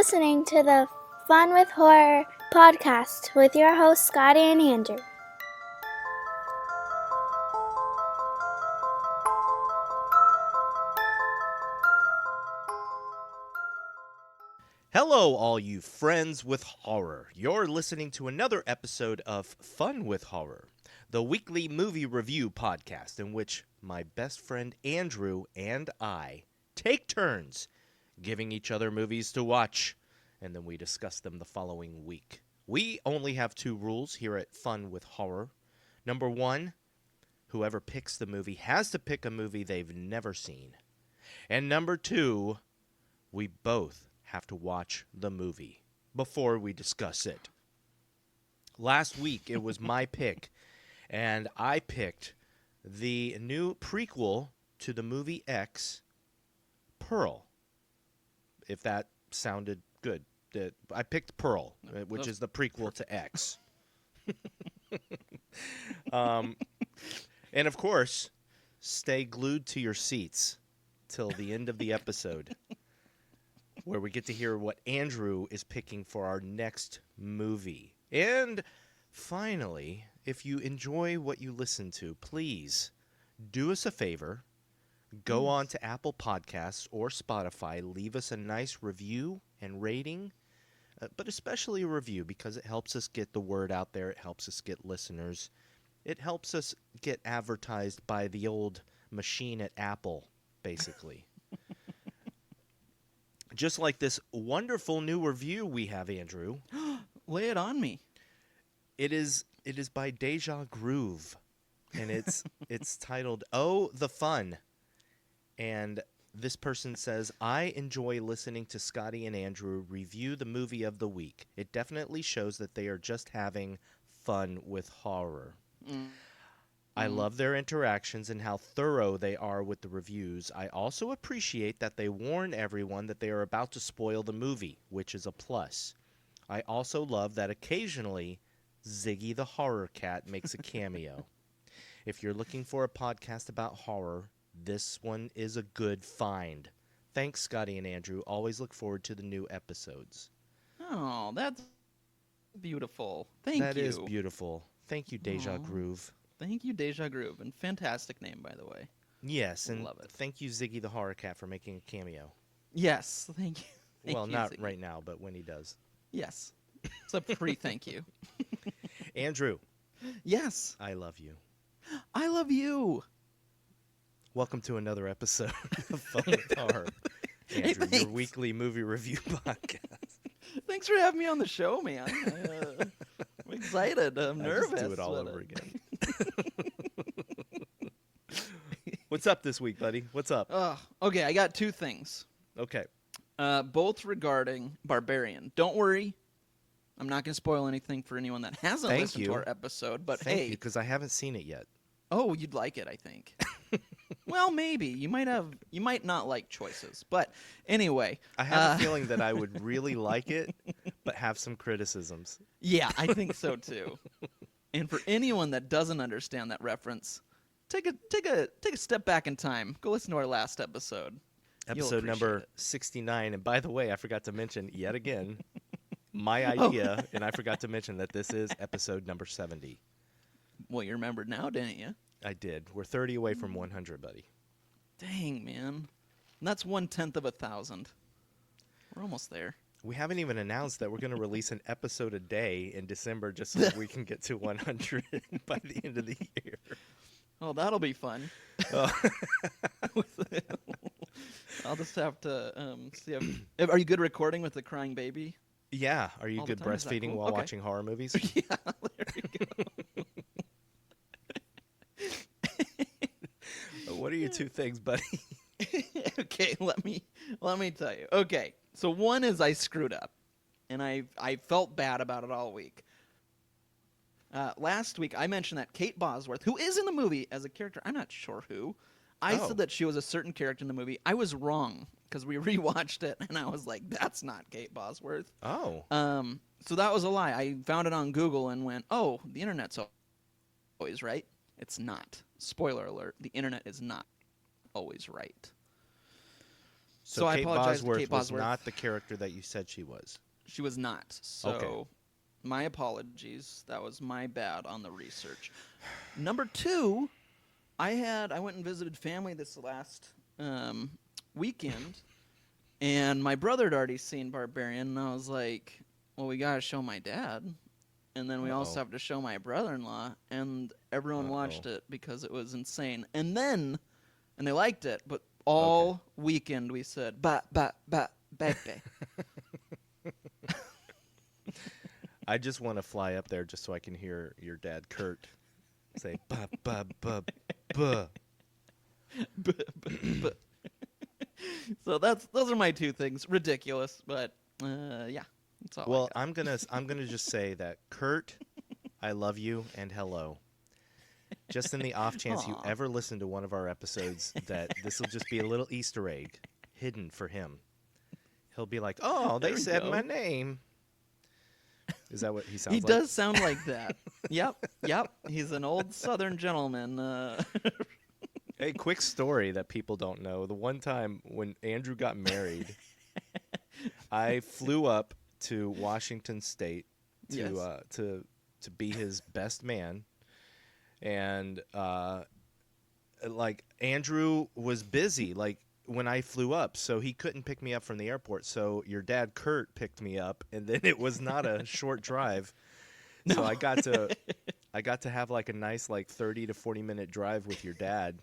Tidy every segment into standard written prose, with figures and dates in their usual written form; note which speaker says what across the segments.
Speaker 1: listening to the Fun with Horror podcast with your hosts, Scotty and Andrew.
Speaker 2: Hello, all you friends with horror. You're listening to another episode of Fun with Horror, the weekly movie review podcast in which my best friend Andrew and I take turns giving each other movies to watch, and then we discuss them the following week. We only have two rules here at Fun with Horror. Number one, whoever picks the movie has to pick a movie they've never seen. And number two, we both have to watch the movie before we discuss it. Last week, it was my pick, and I picked the new prequel to the movie X, Pearl, if that sounded good. I picked Pearl, which is the prequel to X. And of course, stay glued to your seats till the end of the episode, where we get to hear what Andrew is picking for our next movie. And finally, if you enjoy what you listen to, please do us a favor. Go on to Apple Podcasts or Spotify. Leave us a nice review and rating, but especially a review because it helps us get the word out there. It helps us get listeners. It helps us get advertised by the old machine at Apple, basically. Just like this wonderful new review we have, Andrew.
Speaker 3: Lay it on me.
Speaker 2: It is by Deja Groove, and it's titled "Oh, the Fun." And this person says, "I enjoy listening to Scotty and Andrew review the movie of the week. It definitely shows that they are just having fun with horror. I love their interactions and how thorough they are with the reviews. I also appreciate that they warn everyone that they are about to spoil the movie, which is a plus. I also love that occasionally Ziggy the Horror Cat makes a cameo. If you're looking for a podcast about horror, this one is a good find. Thanks, Scotty and Andrew. Always look forward to the new episodes."
Speaker 3: Oh, that's beautiful. Thank you.
Speaker 2: That is beautiful. Thank you, Deja Groove.
Speaker 3: Thank you, Deja Groove. And fantastic name, by the way.
Speaker 2: Yes, and
Speaker 3: love it.
Speaker 2: Thank you, Ziggy the Horror Cat, for making a cameo.
Speaker 3: Yes, thank you.
Speaker 2: Well,
Speaker 3: you,
Speaker 2: not
Speaker 3: Ziggy.
Speaker 2: right now, but when he does.
Speaker 3: Yes. It's a pre-thank you.
Speaker 2: Andrew,
Speaker 3: Yes.
Speaker 2: I love you.
Speaker 3: I love you.
Speaker 2: Welcome to another episode of Fun with Horror. Andrew, your
Speaker 3: thanks.
Speaker 2: weekly movie review podcast.
Speaker 3: Thanks for having me on the show, man. I'm excited. I'm nervous.
Speaker 2: Just do it all
Speaker 3: but,
Speaker 2: over again. What's up this week, buddy? What's up?
Speaker 3: Okay, I got two things.
Speaker 2: Okay.
Speaker 3: Both regarding Barbarian. Don't worry. I'm not going to spoil anything for anyone that hasn't
Speaker 2: Thank
Speaker 3: listened
Speaker 2: you.
Speaker 3: to our episode. But
Speaker 2: Thank
Speaker 3: hey,
Speaker 2: you, because I haven't seen it yet.
Speaker 3: oh, you'd like it, I think. Well, maybe. You might not like choices. But anyway.
Speaker 2: I have a feeling that I would really like it, but have some criticisms.
Speaker 3: Yeah, I think so too. And for anyone that doesn't understand that reference, take a step back in time. Go listen to our last episode. You'll
Speaker 2: Episode number
Speaker 3: appreciate it.
Speaker 2: 69. And by the way, I forgot to mention yet again my idea, and I forgot to mention that this is episode number 70.
Speaker 3: Well, you remembered now, didn't you?
Speaker 2: I did. We're 30 away from 100, buddy.
Speaker 3: Dang, man. And that's 1/10 of 1,000. We're almost there.
Speaker 2: We haven't even announced that we're going to release an episode a day in December just so that we can get to 100 by the end of the year.
Speaker 3: Oh, that'll be fun.
Speaker 2: Oh.
Speaker 3: I'll just have to see. Are you good recording with the crying baby?
Speaker 2: Yeah. Are you
Speaker 3: All the
Speaker 2: good
Speaker 3: time? Is that
Speaker 2: breastfeeding
Speaker 3: cool?
Speaker 2: while
Speaker 3: Okay.
Speaker 2: watching horror movies?
Speaker 3: Yeah, there you go.
Speaker 2: What are your two things, buddy?
Speaker 3: Okay, let me tell you. Okay, so one is I screwed up, and I felt bad about it all week. Last week I mentioned that Kate Bosworth, who is in the movie as a character, I'm not sure who. I said that she was a certain character in the movie. I was wrong because we rewatched it, and I was like, "That's not Kate Bosworth."
Speaker 2: Oh.
Speaker 3: So that was a lie. I found it on Google and went, "Oh, the internet's always right." It's not. Spoiler alert: the internet is not always right. So I
Speaker 2: Kate
Speaker 3: apologize to
Speaker 2: Bosworth
Speaker 3: Kate
Speaker 2: was
Speaker 3: Bosworth.
Speaker 2: not the character that you said she was.
Speaker 3: She was not. So
Speaker 2: Okay.
Speaker 3: my apologies. That was my bad on the research. Number 2, I went and visited family this last weekend, and my brother had already seen Barbarian, and I was like, well, we got to show my dad. And then we also have to show my brother-in-law, and everyone watched it because it was insane. And they liked it, but all weekend we said, baby.
Speaker 2: I just want to fly up there just so I can hear your dad, Kurt, say, ba, ba, ba, ba.
Speaker 3: So those are my 2 things. Ridiculous, but yeah. That's all
Speaker 2: Well, I'm gonna just say that, Kurt, I love you and hello. Just in the off chance you ever listen to one of our episodes, that this will just be a little Easter egg hidden for him. He'll be like, "Oh, they said my name." Is that what he sounds like?
Speaker 3: He does sound like that. Yep. He's an old Southern gentleman.
Speaker 2: Hey, quick story that people don't know. The one time when Andrew got married, I flew up to Washington State to be his best man, and like Andrew was busy like when I flew up, so he couldn't pick me up from the airport. So your dad Kurt picked me up, and then it was not a short drive. No. So I got to have like a nice like 30 to 40 minute drive with your dad.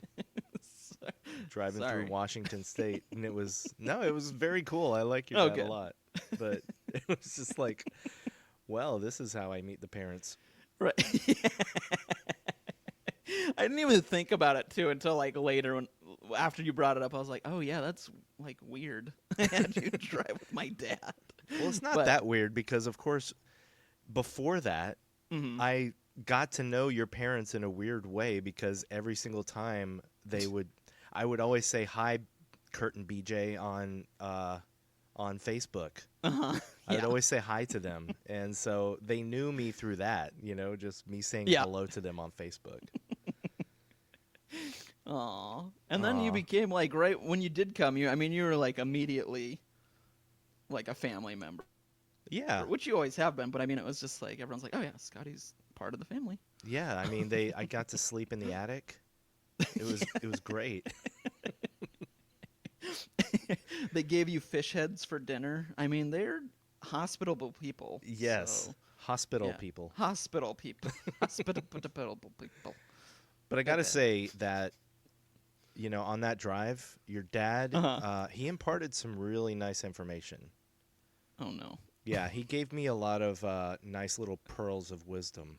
Speaker 2: Driving through Washington State, and it was very cool. I like your dad a lot, but it was just like, well, this is how I meet the parents.
Speaker 3: Right. I didn't even think about it too until like later after you brought it up. I was like, oh yeah, that's like weird. I had you drive with my dad.
Speaker 2: Well, it's not that weird because of course, before that, I got to know your parents in a weird way because every single time I would always say hi, Kurt and BJ on Facebook. I would always say hi to them, and so they knew me through that. Just me saying hello to them on Facebook.
Speaker 3: Aw, and then you became like right when you did come. You were like immediately like a family member.
Speaker 2: Yeah,
Speaker 3: which you always have been, but it was just like everyone's like, oh yeah, Scotty's part of the family.
Speaker 2: Yeah, I got to sleep in the attic. It was great.
Speaker 3: They gave you fish heads for dinner. They're hospitable people.
Speaker 2: Yes,
Speaker 3: so,
Speaker 2: hospital people.
Speaker 3: Hospital people. Hospitable people.
Speaker 2: But I got to say that, on that drive, your dad, he imparted some really nice information.
Speaker 3: Oh, no.
Speaker 2: Yeah, he gave me a lot of nice little pearls of wisdom.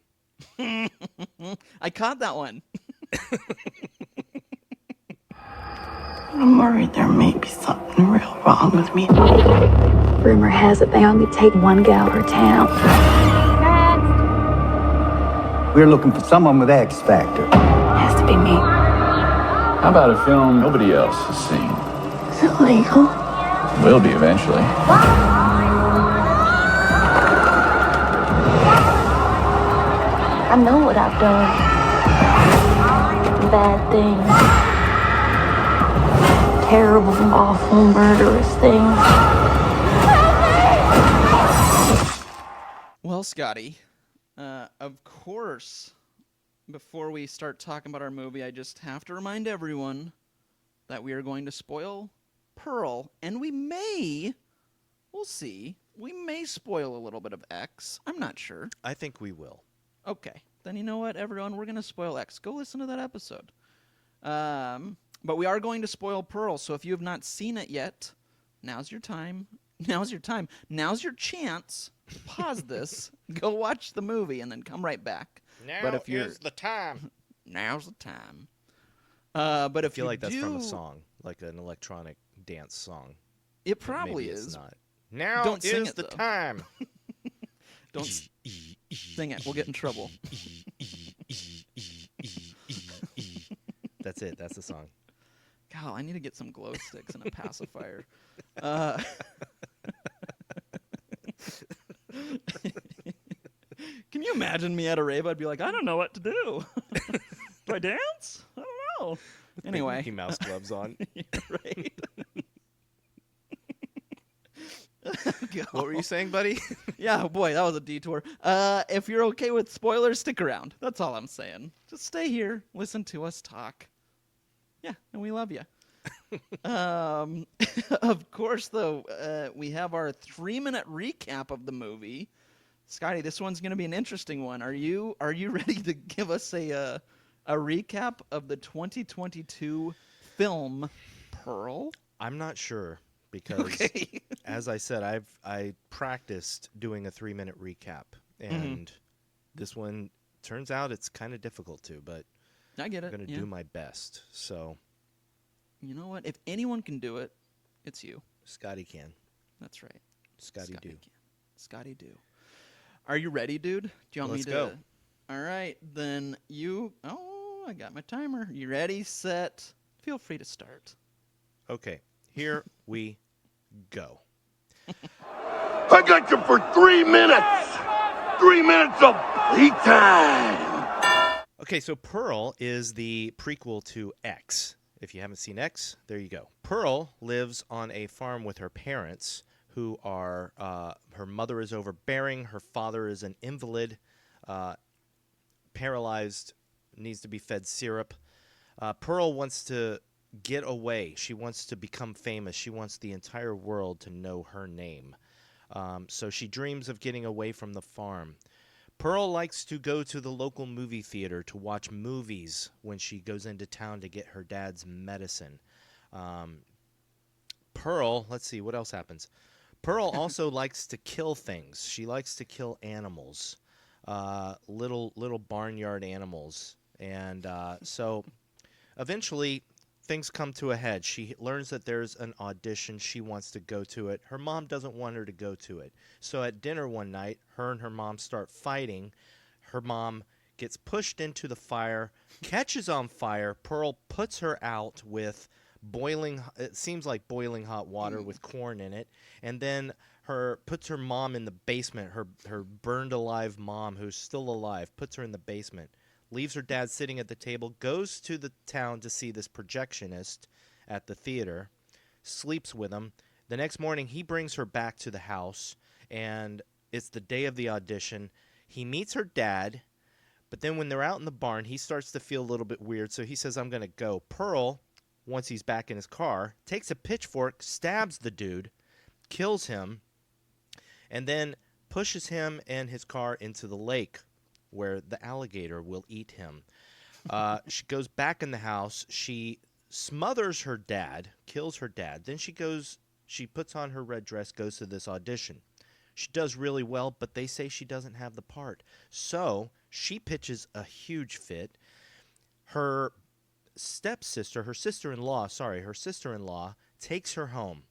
Speaker 3: I caught that one.
Speaker 4: I'm worried there may be something real wrong with me.
Speaker 5: Rumor has it they only take one gal per town.
Speaker 6: We're looking for someone with X Factor.
Speaker 5: Has to be me.
Speaker 7: How about a film nobody else has seen?
Speaker 5: Is it legal?
Speaker 7: Will be eventually.
Speaker 5: I know what I've done. Bad things. Terrible, awful, murderous things.
Speaker 3: Well, Scotty, of course, before we start talking about our movie, I just have to remind everyone that we are going to spoil Pearl, and we'll see, we may spoil a little bit of X. I'm not sure.
Speaker 2: I think we will.
Speaker 3: Okay. Then you know what, everyone? We're going to spoil X. Go listen to that episode. But we are going to spoil Pearl, so if you have not seen it yet, now's your time. Now's your time. Now's your chance to pause this, go watch the movie, and then come right back.
Speaker 2: Is the time.
Speaker 3: Now's the time. But if
Speaker 2: I feel like that's from a
Speaker 3: do-
Speaker 2: song, like an electronic dance song.
Speaker 3: It probably
Speaker 2: Maybe
Speaker 3: is.
Speaker 2: It's not. Now
Speaker 3: Don't sing
Speaker 2: is
Speaker 3: it,
Speaker 2: the
Speaker 3: though.
Speaker 2: time.
Speaker 3: Don't sing it. We'll get in trouble.
Speaker 2: That's it. That's the song.
Speaker 3: God, I need to get some glow sticks and a pacifier. Can you imagine me at a rave? I'd be like, I don't know what to do. Do I dance? I don't know. Anyway.
Speaker 2: Mickey Mouse gloves on.
Speaker 3: Right. go.
Speaker 2: What were you saying, buddy?
Speaker 3: Yeah, boy, that was a detour. If you're okay with spoilers, stick around. That's all I'm saying. Just stay here, listen to us talk. Yeah, and we love you. Of course, though, we have our 3-minute recap of the movie. Scotty, this one's going to be an interesting one. Are you ready to give us a recap of the 2022 film Pearl?
Speaker 2: I'm not sure because, as I said, I practiced doing a 3-minute recap, and this one turns out it's kind of difficult to, but
Speaker 3: I get it.
Speaker 2: I'm going to do my best. So,
Speaker 3: you know what? If anyone can do it, it's you.
Speaker 2: Scotty can.
Speaker 3: That's right.
Speaker 2: Scotty do.
Speaker 3: Can. Scotty do. Are you ready, dude? Do you want
Speaker 2: Let's
Speaker 3: me to
Speaker 2: go.
Speaker 3: All right, then you. Oh, I got my timer. You ready? Set. Feel free to start.
Speaker 2: Okay, here we go.
Speaker 8: I got you for 3 minutes. 3 minutes of playtime.
Speaker 2: Okay, so Pearl is the prequel to X. If you haven't seen X, there you go. Pearl lives on a farm with her parents, who are, her mother is overbearing, her father is an invalid, paralyzed, needs to be fed syrup. Pearl wants to get away. She wants to become famous. She wants the entire world to know her name. So she dreams of getting away from the farm. Pearl likes to go to the local movie theater to watch movies when she goes into town to get her dad's medicine. Pearl, let's see, what else happens? Pearl also likes to kill things. She likes to kill animals, little barnyard animals. And so eventually things come to a head. She learns that there's an audition. She wants to go to it. Her mom doesn't want her to go to it. So at dinner one night, her and her mom start fighting. Her mom gets pushed into the fire, catches on fire. Pearl puts her out with it seems like boiling hot water with corn in it, and then puts her mom in the basement. Her burned alive mom, who's still alive, puts her in the basement. Leaves her dad sitting at the table, goes to the town to see this projectionist at the theater, sleeps with him. The next morning, he brings her back to the house, and it's the day of the audition. He meets her dad, but then when they're out in the barn, he starts to feel a little bit weird, so he says, I'm going to go. Pearl, once he's back in his car, takes a pitchfork, stabs the dude, kills him, and then pushes him and his car into the lake, where the alligator will eat him. She goes back in the house. She smothers her dad, kills her dad. Then she puts on her red dress, goes to this audition. She does really well, but they say she doesn't have the part. So she pitches a huge fit. Her sister-in-law takes her home,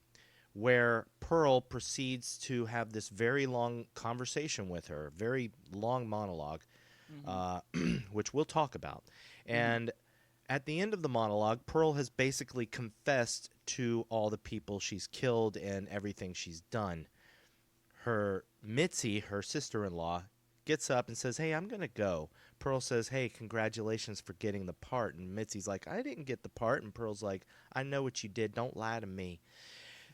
Speaker 2: where Pearl proceeds to have this very long conversation with her, very long monologue, which we'll talk about. And at the end of the monologue, Pearl has basically confessed to all the people she's killed and everything she's done. Her Mitzi, her sister-in-law, gets up and says, hey, I'm going to go. Pearl says, hey, congratulations for getting the part. And Mitzi's like, I didn't get the part. And Pearl's like, I know what you did. Don't lie to me.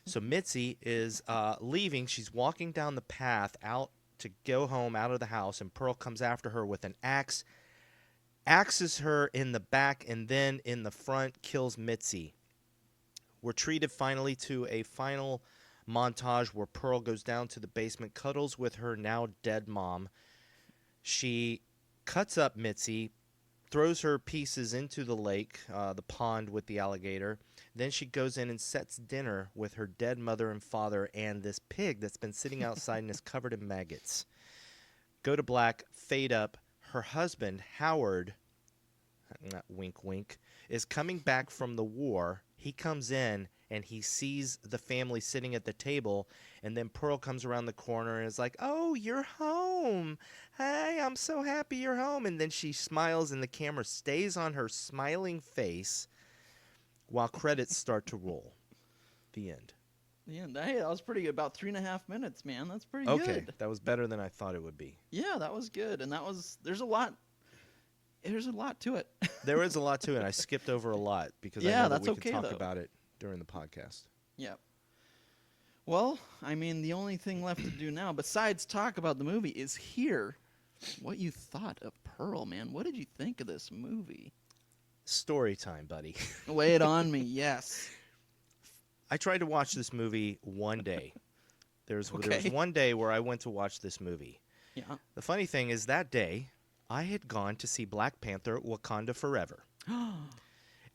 Speaker 2: So Mitzi is leaving. She's walking down the path out to go home out of the house, and Pearl comes after her with an axe, axes her in the back, and then in the front kills Mitzi. We're treated finally to a final montage where Pearl goes down to the basement, cuddles with her now dead mom. She cuts up Mitzi, throws her pieces into the lake, the pond with the alligator. Then she goes in and sets dinner with her dead mother and father and this pig that's been sitting outside and is covered in maggots. Go to black, fade up. Her husband, Howard, not wink wink, is coming back from the war. He comes in and he sees the family sitting at the table, and then Pearl comes around the corner and is like, oh, you're home. Hey, I'm so happy you're home. And then she smiles and the camera stays on her smiling face while credits start to roll. The end.
Speaker 3: Yeah, hey, that was pretty good. About 3.5 minutes, man. That's pretty
Speaker 2: Okay,
Speaker 3: good.
Speaker 2: that was better than I thought it would be.
Speaker 3: Yeah, that was good. And there's a lot to it.
Speaker 2: There is a lot to it. I skipped over a lot because I know that we can talk about it during the podcast.
Speaker 3: Yeah. Well, I mean, the only thing left to do now, besides talk about the movie, is hear what you thought of Pearl, man. What did you think of this movie?
Speaker 2: Story time, buddy.
Speaker 3: Lay it on me, yes.
Speaker 2: I tried to watch this movie one day. There was
Speaker 3: Okay.
Speaker 2: one day where I went to watch this movie.
Speaker 3: Yeah.
Speaker 2: The funny thing is that day, I had gone to see Black Panther Wakanda Forever.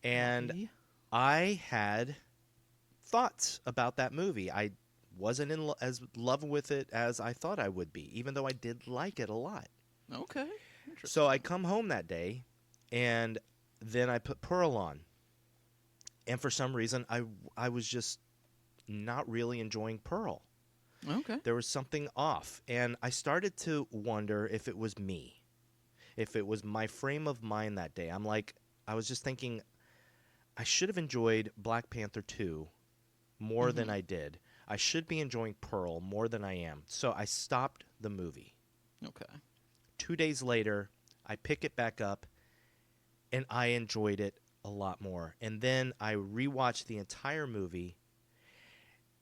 Speaker 2: And
Speaker 3: Okay.
Speaker 2: I had thoughts about that movie. I wasn't as love with it as I thought I would be, even though I did like it a lot.
Speaker 3: Okay. Interesting.
Speaker 2: So I come home that day, and then I put Pearl on. And for some reason, I was just not really enjoying Pearl.
Speaker 3: Okay.
Speaker 2: There was something off, and I started to wonder if it was me, if it was my frame of mind that day. I was just thinking, I should have enjoyed Black Panther 2 more than I did. I should be enjoying Pearl more than I am. So I stopped the movie.
Speaker 3: Okay.
Speaker 2: 2 days later, I pick it back up, and I enjoyed it a lot more. And then I rewatched the entire movie,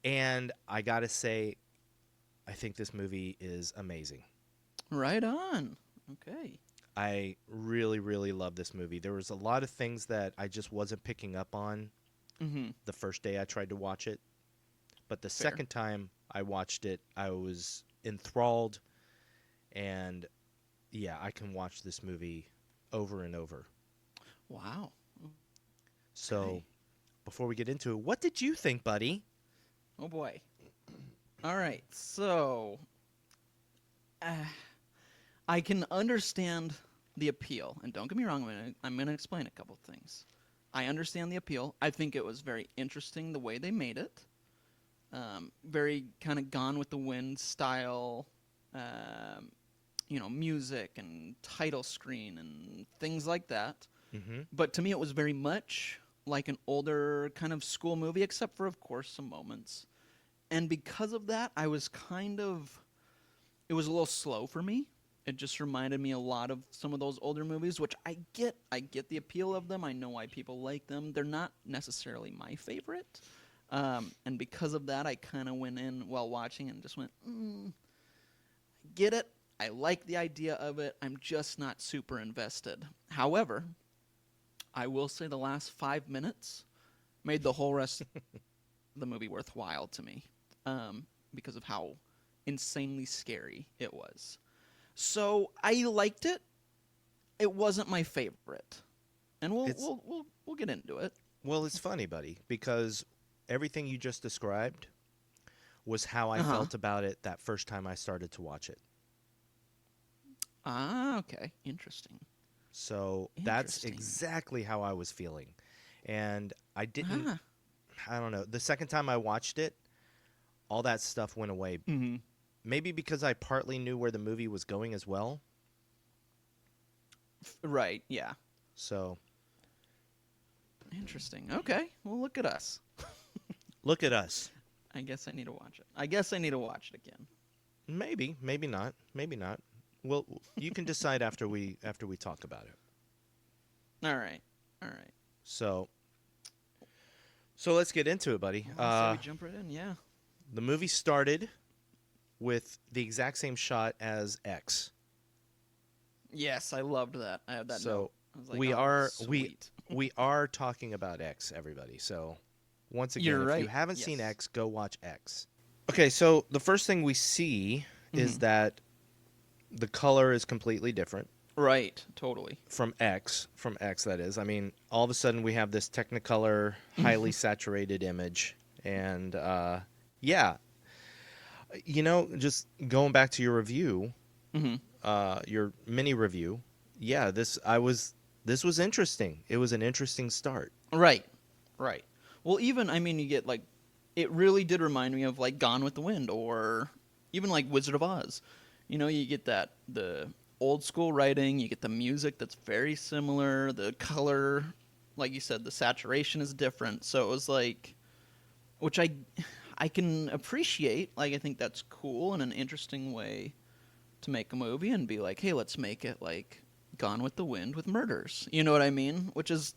Speaker 2: and I gotta say, I think this movie is amazing.
Speaker 3: Right on. Okay.
Speaker 2: I really, really love this movie. There was a lot of things that I just wasn't picking up on the first day I tried to watch it. But the second time I watched it, I was enthralled. And, yeah, I can watch this movie over and over.
Speaker 3: Wow.
Speaker 2: So,
Speaker 3: Okay.
Speaker 2: before we get into it, what did you think, buddy?
Speaker 3: Oh, boy. All right. So, I can understand the appeal. And don't get me wrong, I'm gonna explain a couple things. I understand the appeal. I think it was very interesting the way they made it. Very kind of Gone with the Wind style, music and title screen and things like that. But to me, it was very much like an older kind of school movie, except for, of course, some moments. And because of that, it was a little slow for me. It just reminded me a lot of some of those older movies, which I get the appeal of them. I know why people like them. They're not necessarily my favorite. And because of that, I kind of went in while watching and just went, I get it. I like the idea of it. I'm just not super invested. However, I will say the last 5 minutes made the whole rest of the movie worthwhile to me, because of how insanely scary it was. So I liked it. It wasn't my favorite, and we'll get into it.
Speaker 2: Well, it's funny, buddy, because everything you just described was how I felt about it that first time I started to watch it.
Speaker 3: Ah, okay, interesting.
Speaker 2: So that's exactly how I was feeling, and I didn't. I don't know. The second time I watched it, all that stuff went away. Maybe because I partly knew where the movie was going as well.
Speaker 3: Right, yeah.
Speaker 2: So.
Speaker 3: Interesting. Okay, well, look at us.
Speaker 2: Look at us.
Speaker 3: I guess I need to watch it. I guess I need to watch it again.
Speaker 2: Maybe not. Maybe not. Well, you can decide after we talk about it.
Speaker 3: All right.
Speaker 2: So let's get into it, buddy.
Speaker 3: So we jump right in, yeah.
Speaker 2: The movie started with the exact same shot as X.
Speaker 3: Yes, I loved that. I had that note. I was like,
Speaker 2: we are talking about X, everybody. So once again,
Speaker 3: You're
Speaker 2: if
Speaker 3: right.
Speaker 2: you haven't seen X, go watch X. Okay, so the first thing we see is that the color is completely different.
Speaker 3: Right, totally.
Speaker 2: From X, that is. I mean, all of a sudden we have this Technicolor, highly saturated image. And, yeah. Just going back to your review, your mini review, yeah, this was interesting. It was an interesting start.
Speaker 3: Right. Well, even, you get, it really did remind me of, Gone with the Wind, or even, Wizard of Oz. You get the old school writing, you get the music that's very similar, the color, like you said, the saturation is different. So it was which I can appreciate. I think that's cool and an interesting way to make a movie and be hey, let's make it Gone with the Wind with murders. You know what I mean? Which is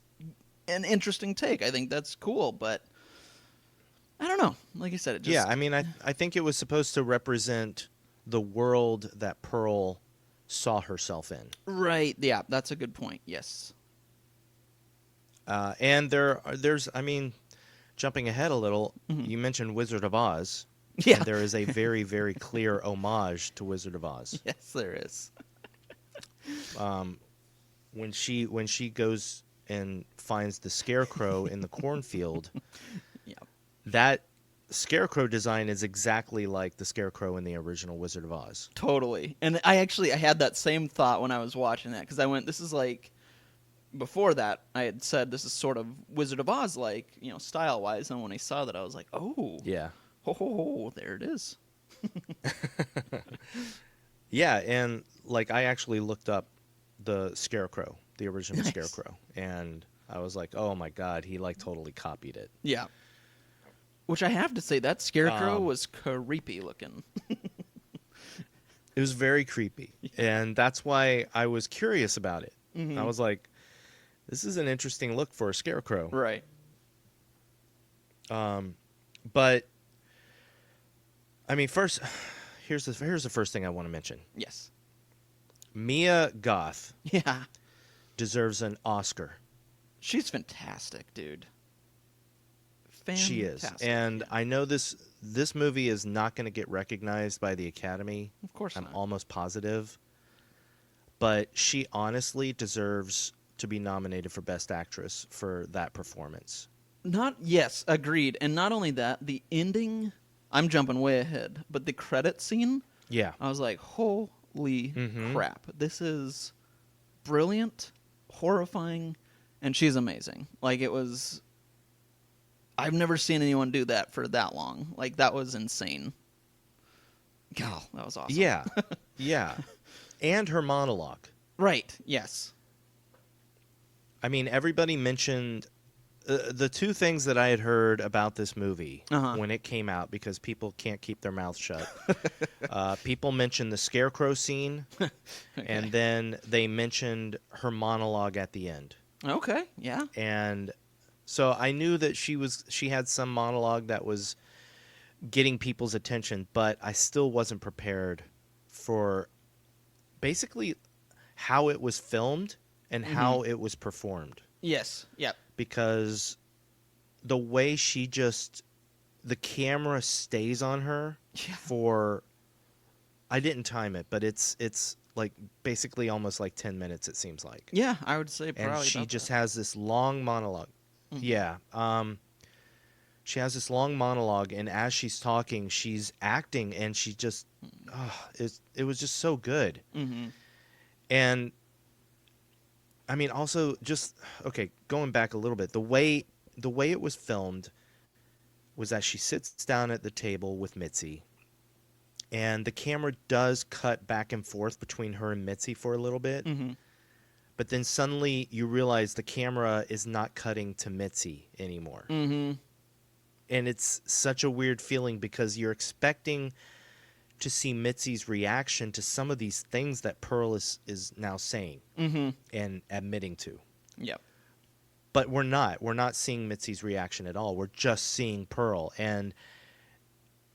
Speaker 3: an interesting take. I think that's cool, but I don't know. Like I said, it just...
Speaker 2: Yeah, I mean, I think it was supposed to represent the world that Pearl saw herself in.
Speaker 3: Right, yeah, that's a good point, yes.
Speaker 2: And there's, I mean, jumping ahead a little, you mentioned Wizard of Oz.
Speaker 3: Yeah.
Speaker 2: And there is a very, very clear homage to Wizard of Oz.
Speaker 3: Yes, there is.
Speaker 2: When she goes and finds the scarecrow in the cornfield, that scarecrow design is exactly like the scarecrow in the original Wizard of Oz.
Speaker 3: Totally. And I had that same thought when I was watching that, because I went, this is like, before that, I had said this is sort of Wizard of Oz like, style-wise, and when I saw that, I was like, oh.
Speaker 2: Yeah.
Speaker 3: Oh, there it is.
Speaker 2: Yeah, and like I actually looked up the scarecrow, the original
Speaker 3: Nice.
Speaker 2: scarecrow, and I was like, oh my god, he like totally copied it.
Speaker 3: Yeah. Which I have to say, that scarecrow was creepy looking.
Speaker 2: It was very creepy, and that's why I was curious about it. I was like, this is an interesting look for a scarecrow.
Speaker 3: Right.
Speaker 2: But I mean, first, here's the first thing I want to mention.
Speaker 3: Yes.
Speaker 2: Mia Goth
Speaker 3: Yeah.
Speaker 2: deserves an Oscar.
Speaker 3: She's fantastic, dude.
Speaker 2: She is,
Speaker 3: Fantastic,
Speaker 2: and
Speaker 3: yeah.
Speaker 2: I know this movie is not going to get recognized by the Academy.
Speaker 3: Of course
Speaker 2: I'm
Speaker 3: not.
Speaker 2: almost positive. But she honestly deserves to be nominated for Best Actress for that performance.
Speaker 3: Yes, agreed. And not only that, the ending, I'm jumping way ahead, but the credit scene,
Speaker 2: Yeah.
Speaker 3: I was like, holy crap. This is brilliant, horrifying, and she's amazing. Like, it was... I've never seen anyone do that for that long. Like, that was insane. God, that was awesome.
Speaker 2: Yeah. Yeah. And her monologue.
Speaker 3: Right, yes.
Speaker 2: I mean, everybody mentioned the two things that I had heard about this movie when it came out, because people can't keep their mouths shut. People mentioned the scarecrow scene, and then they mentioned her monologue at the end.
Speaker 3: Okay, yeah.
Speaker 2: And so I knew that she had some monologue that was getting people's attention, but I still wasn't prepared for basically how it was filmed and how it was performed.
Speaker 3: Yes, yep.
Speaker 2: Because the way the camera stays on her for, I didn't time it, but it's like basically almost like 10 minutes, it seems like.
Speaker 3: Yeah, I would say probably
Speaker 2: And she
Speaker 3: about
Speaker 2: just
Speaker 3: that.
Speaker 2: has this long monologue. Yeah. She has this long monologue, and as she's talking, she's acting, and she just, it was just so good. And I mean, also just, okay, going back a little bit, the way it was filmed was that she sits down at the table with Mitzi, and the camera does cut back and forth between her and Mitzi for a little bit. But then suddenly you realize the camera is not cutting to Mitzi anymore. And it's such a weird feeling, because you're expecting to see Mitzi's reaction to some of these things that Pearl is now saying and admitting to.
Speaker 3: Yep.
Speaker 2: But we're not seeing Mitzi's reaction at all. We're just seeing Pearl, and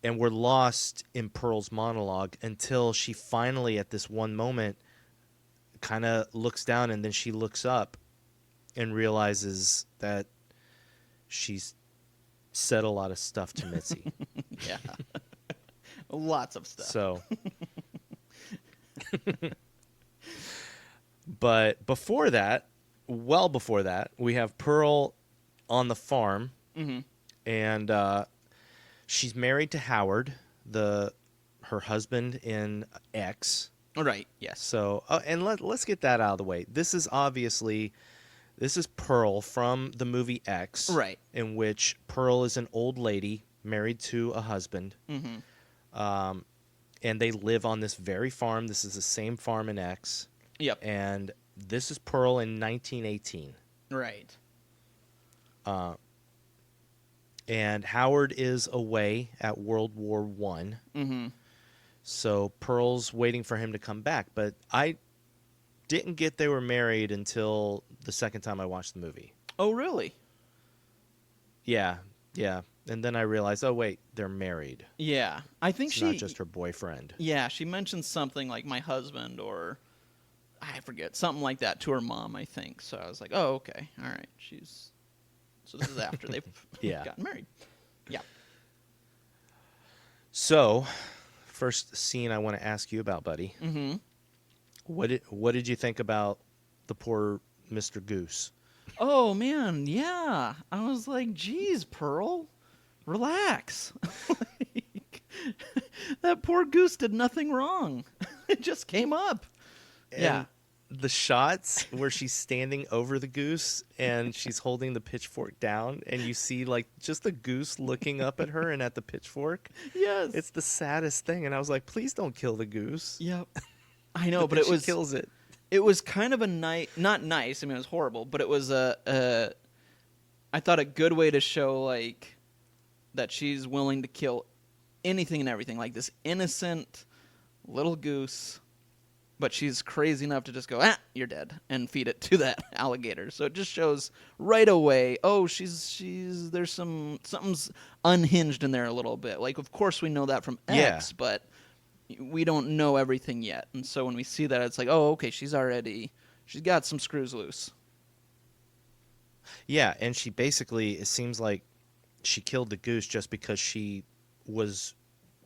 Speaker 2: we're lost in Pearl's monologue until she finally, at this one moment, kind of looks down, and then she looks up and realizes that she's said a lot of stuff to Mitzi.
Speaker 3: Yeah. Lots of stuff.
Speaker 2: So, but before that, well before that, we have Pearl on the farm, and she's married to Howard, her husband in X.
Speaker 3: Right, yes.
Speaker 2: So, and let's get that out of the way. This is Pearl from the movie X,
Speaker 3: Right.
Speaker 2: in which Pearl is an old lady married to a husband, and they live on this very farm. This is the same farm in X.
Speaker 3: Yep.
Speaker 2: And this is Pearl in 1918.
Speaker 3: Right.
Speaker 2: And Howard is away at World War I. So Pearl's waiting for him to come back. But I didn't get they were married until the second time I watched the movie.
Speaker 3: Oh, really?
Speaker 2: Yeah. And then I realized, oh, wait, they're married.
Speaker 3: Yeah. I think
Speaker 2: It's not just her boyfriend.
Speaker 3: Yeah, she mentioned something like my husband or I forget, something like that to her mom, I think. So I was like, oh, okay. All right. So this is after they've
Speaker 2: Yeah.
Speaker 3: gotten married. Yeah.
Speaker 2: So, first scene I want to ask you about, buddy.
Speaker 3: Mm-hmm.
Speaker 2: What did you think about the poor Mr. Goose?
Speaker 3: Oh, man. Yeah. I was like, geez, Pearl, relax. Like, that poor goose did nothing wrong. It just came up.
Speaker 2: And the shots where she's standing over the goose and she's holding the pitchfork down and you see like just the goose looking up at her and at the pitchfork.
Speaker 3: Yes.
Speaker 2: It's the saddest thing. And I was like, please don't kill the goose.
Speaker 3: Yep. I know, but it
Speaker 2: she
Speaker 3: was
Speaker 2: kills it.
Speaker 3: It was kind of a not nice. I mean, it was horrible, but it was I thought a good way to show like that she's willing to kill anything and everything, like this innocent little goose, but she's crazy enough to just go, you're dead, and feed it to that alligator. So it just shows right away, oh, there's something's unhinged in there a little bit. Like, of course we know that from X, but we don't know everything yet. And so when we see that, it's like, oh, okay, she's got some screws loose.
Speaker 2: Yeah, and she basically, it seems like she killed the goose just because she was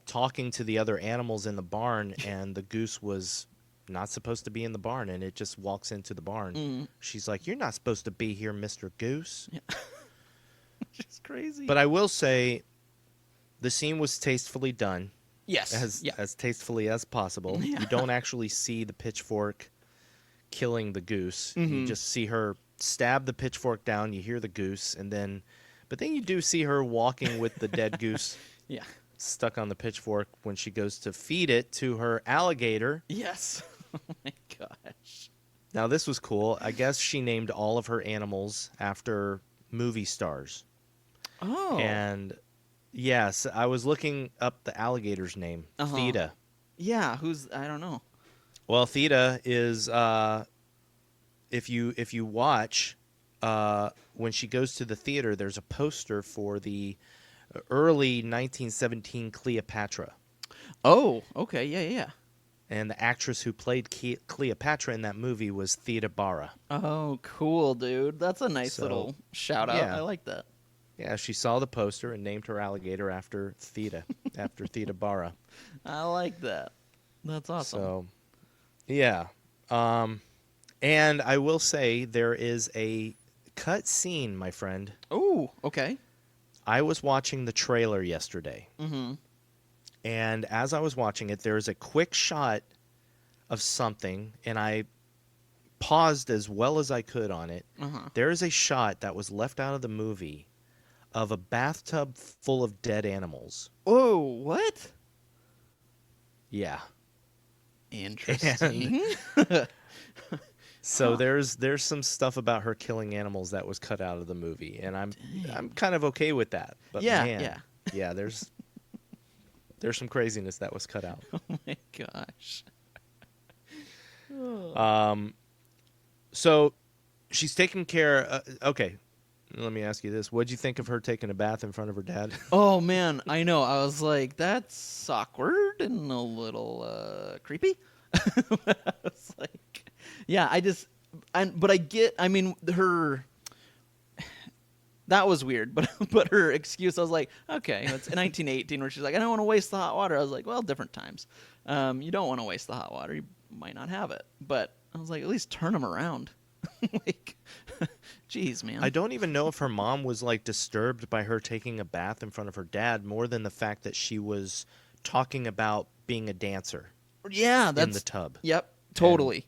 Speaker 2: talking to the other animals in the barn and the goose was not supposed to be in the barn and it just walks into the barn. She's like, you're not supposed to be here, Mr. Goose.
Speaker 3: Yeah. She's crazy.
Speaker 2: But I will say the scene was tastefully done.
Speaker 3: Yes.
Speaker 2: As tastefully as possible.
Speaker 3: Yeah.
Speaker 2: You don't actually see the pitchfork killing the goose. You just see her stab the pitchfork down, you hear the goose, but then you do see her walking with the dead goose stuck on the pitchfork when she goes to feed it to her alligator.
Speaker 3: Yes. Oh my gosh.
Speaker 2: Now this was cool. I guess she named all of her animals after movie stars.
Speaker 3: Oh.
Speaker 2: And yes, I was looking up the alligator's name, Theta.
Speaker 3: Yeah, I don't know.
Speaker 2: Well, Theta is if you watch when she goes to the theater, there's a poster for the early 1917 Cleopatra.
Speaker 3: Oh, okay, yeah.
Speaker 2: And the actress who played Cleopatra in that movie was Theta Bara.
Speaker 3: Oh, cool, dude. That's a nice little shout out.
Speaker 2: Yeah.
Speaker 3: I like that.
Speaker 2: Yeah, she saw the poster and named her alligator after Theta, after Theta Bara.
Speaker 3: I like that. That's awesome.
Speaker 2: So, yeah. And I will say there is a cut scene, my friend.
Speaker 3: Oh, okay.
Speaker 2: I was watching the trailer yesterday.
Speaker 3: Mm-hmm.
Speaker 2: And as I was watching it, there is a quick shot of something, and I paused as well as I could on it. There is a shot that was left out of the movie of a bathtub full of dead animals.
Speaker 3: Oh, what?
Speaker 2: Yeah.
Speaker 3: Interesting.
Speaker 2: So there's some stuff about her killing animals that was cut out of the movie, and I'm kind of okay with that. But yeah, there's some craziness that was cut out.
Speaker 3: Oh my gosh.
Speaker 2: So she's taking care. Okay, let me ask you this: what'd you think of her taking a bath in front of her dad?
Speaker 3: Oh man, I know. I was like, that's awkward and a little creepy. I was like, yeah, but I get. I mean, that was weird, but her excuse, I was like, okay, it's 1918 where she's like, I don't want to waste the hot water. I was like, well, different times. You don't want to waste the hot water. You might not have it, but I was like, at least turn them around. Like, jeez, man.
Speaker 2: I don't even know if her mom was like disturbed by her taking a bath in front of her dad more than the fact that she was talking about being a dancer.
Speaker 3: Yeah, that's
Speaker 2: in the tub.
Speaker 3: Yep, totally.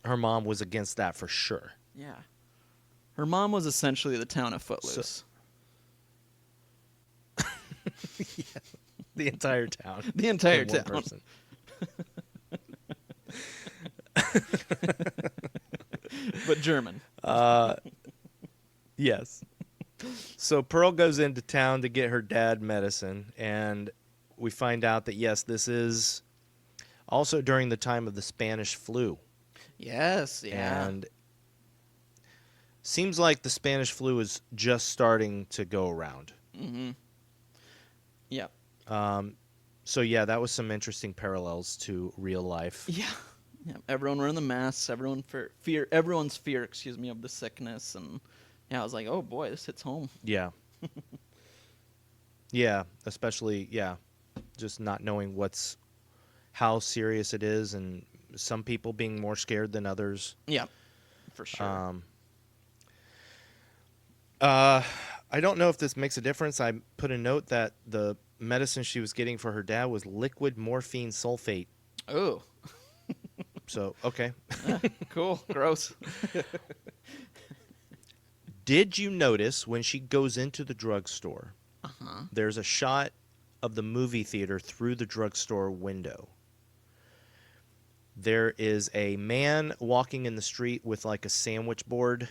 Speaker 2: And her mom was against that for sure.
Speaker 3: Yeah. Her mom was essentially the town of Footloose.
Speaker 2: Yeah, the entire town.
Speaker 3: The entire
Speaker 2: town.
Speaker 3: town.
Speaker 2: Person.
Speaker 3: But German.
Speaker 2: Yes. So Pearl goes into town to get her dad medicine, and we find out that, yes, this is also during the time of the Spanish flu.
Speaker 3: Yes, yeah.
Speaker 2: And seems like the Spanish flu is just starting to go around.
Speaker 3: Mm-hmm. Yeah.
Speaker 2: So yeah, that was some interesting parallels to real life.
Speaker 3: Yeah. Yeah. Everyone wearing the masks. Everyone's fear, of the sickness, and yeah, I was like, oh boy, this hits home.
Speaker 2: Yeah. Yeah, especially just not knowing how serious it is, and some people being more scared than others.
Speaker 3: Yeah, for sure.
Speaker 2: I don't know if this makes a difference. I put a note that the medicine she was getting for her dad was liquid morphine sulfate.
Speaker 3: Oh.
Speaker 2: So, okay.
Speaker 3: Cool. Gross.
Speaker 2: Did you notice when she goes into the drugstore, there's a shot of the movie theater through the drugstore window? There is a man walking in the street with like a sandwich board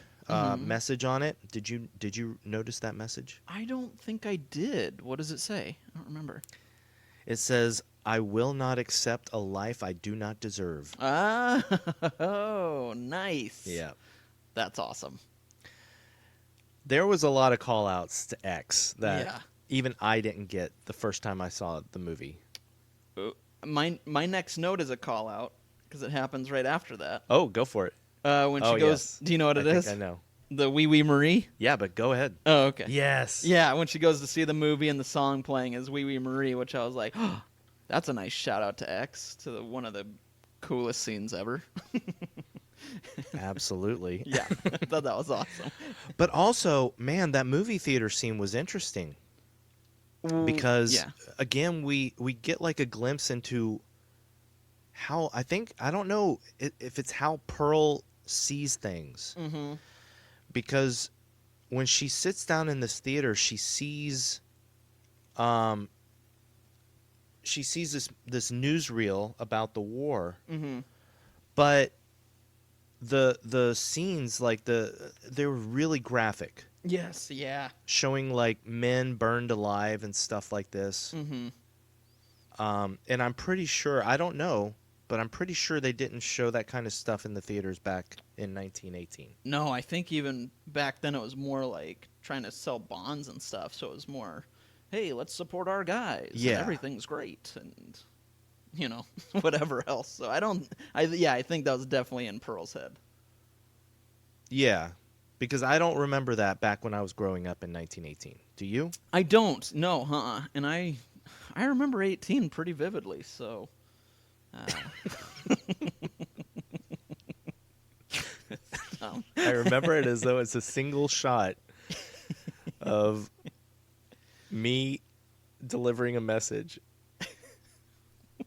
Speaker 2: message on it. Did you notice that message?
Speaker 3: I don't think I did. What does it say? I don't remember.
Speaker 2: It says, "I will not accept a life I do not deserve."
Speaker 3: Oh, nice.
Speaker 2: Yeah.
Speaker 3: That's awesome.
Speaker 2: There was a lot of call-outs to X that
Speaker 3: Yeah.
Speaker 2: even I didn't get the first time I saw the movie.
Speaker 3: My next note is a call out because it happens right after that.
Speaker 2: Oh, go for it.
Speaker 3: When she goes,
Speaker 2: yes.
Speaker 3: do you know what it is?
Speaker 2: I know.
Speaker 3: The Wee Wee Marie.
Speaker 2: Yeah, but go ahead.
Speaker 3: Oh, okay.
Speaker 2: Yes.
Speaker 3: Yeah, when she goes to see the movie and the song playing is Wee Wee Marie, which I was like, oh, that's a nice shout out to X, to one of the coolest scenes ever.
Speaker 2: Absolutely.
Speaker 3: Yeah, I thought that was awesome.
Speaker 2: But also, man, that movie theater scene was interesting. Because again, we get like a glimpse into how I don't know if it's how Pearl sees things.
Speaker 3: Mm-hmm.
Speaker 2: Because when she sits down in this theater, she sees this newsreel about the war.
Speaker 3: Mm-hmm.
Speaker 2: But the scenes, like they were really graphic.
Speaker 3: Yes, yeah.
Speaker 2: Showing like men burned alive and stuff like this.
Speaker 3: Mm-hmm.
Speaker 2: And I'm pretty sure, I don't know, but I'm pretty sure they didn't show that kind of stuff in the theaters back in 1918.
Speaker 3: No, I think even back then it was more like trying to sell bonds and stuff. So it was more, hey, let's support our guys.
Speaker 2: Yeah.
Speaker 3: And everything's great. And, whatever else. So I think that was definitely in Pearl's head.
Speaker 2: Yeah. Because I don't remember that back when I was growing up in 1918. Do you?
Speaker 3: I don't. No, And I remember 18 pretty vividly, so...
Speaker 2: I remember it as though it's a single shot of me delivering a message.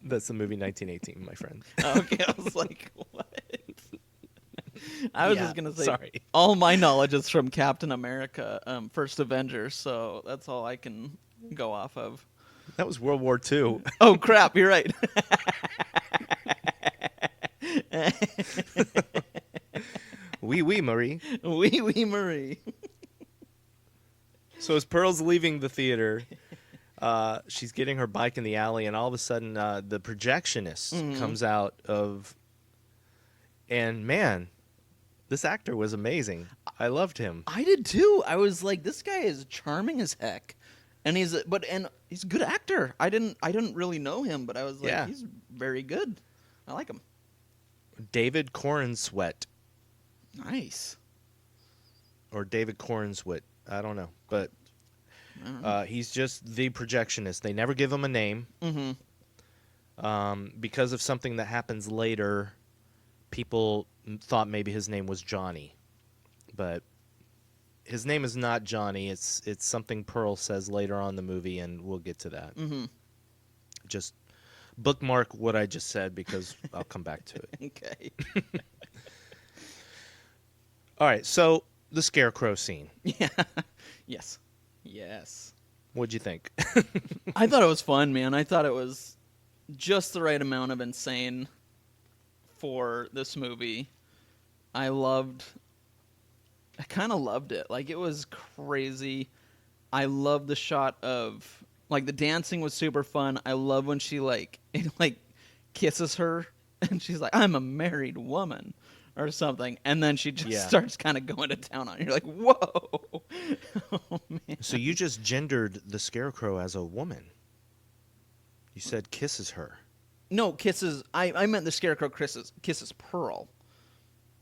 Speaker 2: That's the movie 1918, my friend.
Speaker 3: Okay, I was like, what? I was just going to say,
Speaker 2: sorry.
Speaker 3: all my knowledge is from Captain America, First Avenger, so that's all I can go off of.
Speaker 2: That was World War II.
Speaker 3: Oh, crap, you're right.
Speaker 2: Wee wee, Marie.
Speaker 3: Wee wee Marie.
Speaker 2: So as Pearl's leaving the theater, she's getting her bike in the alley, and all of a sudden the projectionist comes out of... And man, this actor was amazing. I loved him.
Speaker 3: I did too. I was like, this guy is charming as heck. And he's a good actor. I didn't really know him, but I was like, he's very good. I like him.
Speaker 2: David Corenswet.
Speaker 3: Nice.
Speaker 2: Or David Corenswet. I don't know. But he's just the projectionist. They never give him a name.
Speaker 3: Mm-hmm.
Speaker 2: Because of something that happens later, people thought maybe his name was Johnny. But his name is not Johnny. It's something Pearl says later on in the movie, and we'll get to that.
Speaker 3: Mm-hmm.
Speaker 2: Just bookmark what I just said because I'll come back to it.
Speaker 3: Okay.
Speaker 2: All right, so the scarecrow scene.
Speaker 3: Yeah. Yes.
Speaker 2: What'd you think?
Speaker 3: I thought it was fun, man. I thought it was just the right amount of insane for this movie. I kind of loved it. Like, it was crazy. I love the shot of, like, the dancing was super fun. I love when she, like kisses her, and she's like, I'm a married woman. or something, and then she just
Speaker 2: Yeah.
Speaker 3: starts kind of going to town on it. You're like, whoa. Oh, man.
Speaker 2: So you just gendered the Scarecrow as a woman. You said kisses her.
Speaker 3: No, kisses. I meant the Scarecrow kisses Pearl.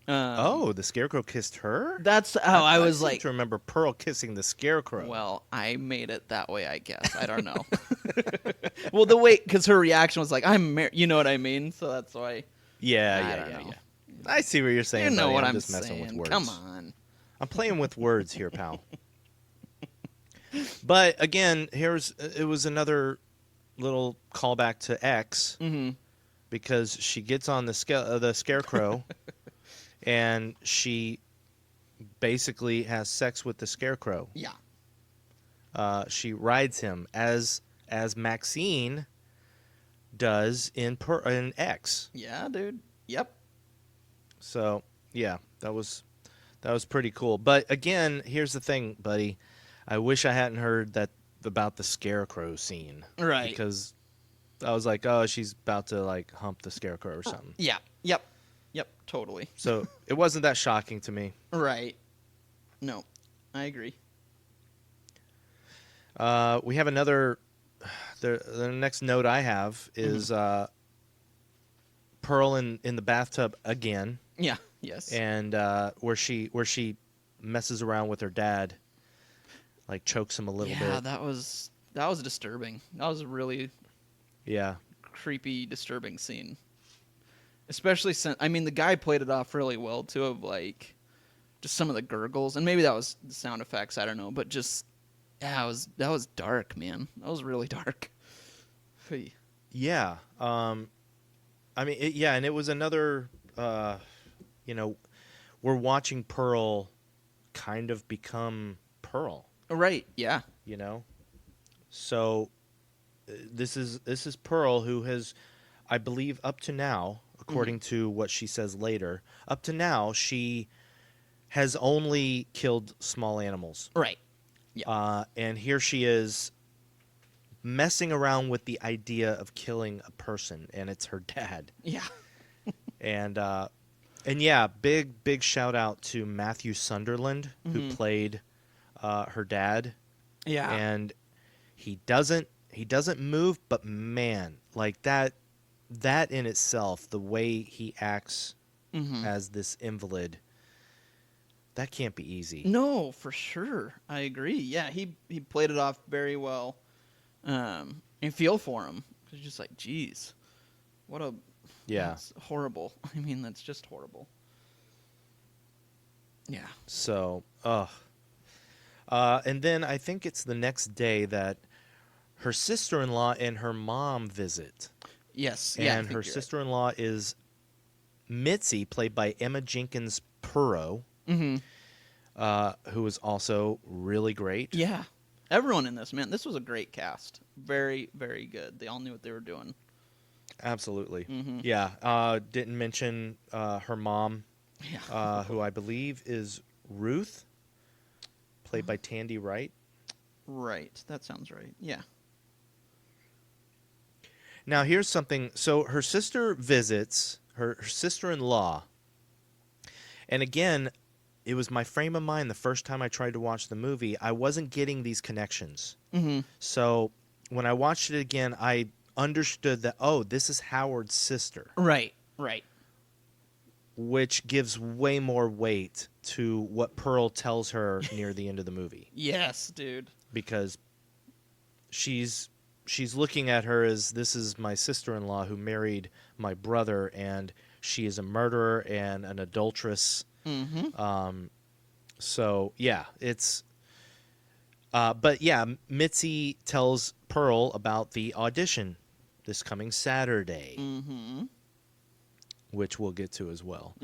Speaker 2: Oh, the Scarecrow kissed her?
Speaker 3: That's how I was
Speaker 2: seem
Speaker 3: like.
Speaker 2: to remember Pearl kissing the Scarecrow.
Speaker 3: Well, I made it that way, I guess. I don't know. Well, the way, because her reaction was like, "I'm married." You know what I mean? So that's why.
Speaker 2: yeah,
Speaker 3: I don't know.
Speaker 2: yeah. I see what you're saying.
Speaker 3: You know
Speaker 2: buddy.
Speaker 3: what
Speaker 2: I'm
Speaker 3: I'm
Speaker 2: just messing
Speaker 3: saying.
Speaker 2: with words.
Speaker 3: Come on.
Speaker 2: I'm playing with words here, pal. But again, it was another little callback to X because she gets on the Scarecrow and she basically has sex with the Scarecrow.
Speaker 3: Yeah.
Speaker 2: She rides him as Maxine does in X.
Speaker 3: Yeah, dude. Yep.
Speaker 2: So yeah, that was pretty cool. But again, here's the thing, buddy. I wish I hadn't heard that about the Scarecrow scene.
Speaker 3: Right.
Speaker 2: Because I was like, oh, she's about to like hump the Scarecrow or something.
Speaker 3: Yeah. Yep. Yep. Totally.
Speaker 2: So it wasn't that shocking to me.
Speaker 3: Right. No, I agree.
Speaker 2: We have another. The next note I have is Pearl in the bathtub again.
Speaker 3: Yeah. Yes.
Speaker 2: And where she messes around with her dad, like chokes him a little bit.
Speaker 3: Yeah, that was disturbing. That was a really creepy, disturbing scene. Especially since the guy played it off really well too, of like just some of the gurgles, and maybe that was the sound effects. I don't know, but just that was dark, man. That was really dark. Hey.
Speaker 2: Yeah. And it was another. We're watching Pearl kind of become Pearl.
Speaker 3: Right. Yeah.
Speaker 2: So this is Pearl, who has, I believe, up to now, according to what she says later, up to now she has only killed small animals.
Speaker 3: Right. Yeah.
Speaker 2: And here she is messing around with the idea of killing a person, and it's her dad.
Speaker 3: Yeah.
Speaker 2: And yeah, big shout out to Matthew Sunderland, who played her dad.
Speaker 3: Yeah.
Speaker 2: And he doesn't move, but man, like that in itself, the way he acts as this invalid, that can't be easy.
Speaker 3: No, for sure. I agree. Yeah, he played it off very well. And feel for him. It's just like, geez, what a...
Speaker 2: Yeah.
Speaker 3: That's horrible. That's just horrible. Yeah.
Speaker 2: So, and then I think it's the next day that her sister-in-law and her mom visit.
Speaker 3: Yes.
Speaker 2: And her sister-in-law is Mitzi, played by Emma Jenkins-Purro, who is also really great.
Speaker 3: Yeah. Everyone in this, man. This was a great cast. Very, very good. They all knew what they were doing.
Speaker 2: Absolutely. Yeah. Didn't mention her mom, who I believe is Ruth, played by Tandi Wright.
Speaker 3: Right. That sounds right. Yeah.
Speaker 2: Now, here's something. So her sister visits, her sister-in-law. And again, it was my frame of mind the first time I tried to watch the movie. I wasn't getting these connections. So when I watched it again, I understood that, oh, this is Howard's sister.
Speaker 3: Right.
Speaker 2: Which gives way more weight to what Pearl tells her near the end of the movie.
Speaker 3: Yes, dude.
Speaker 2: Because she's looking at her as, this is my sister-in-law who married my brother, and she is a murderer and an adulteress. So yeah, it's but yeah, Mitzi tells Pearl about the audition this coming Saturday, which we'll get to as well.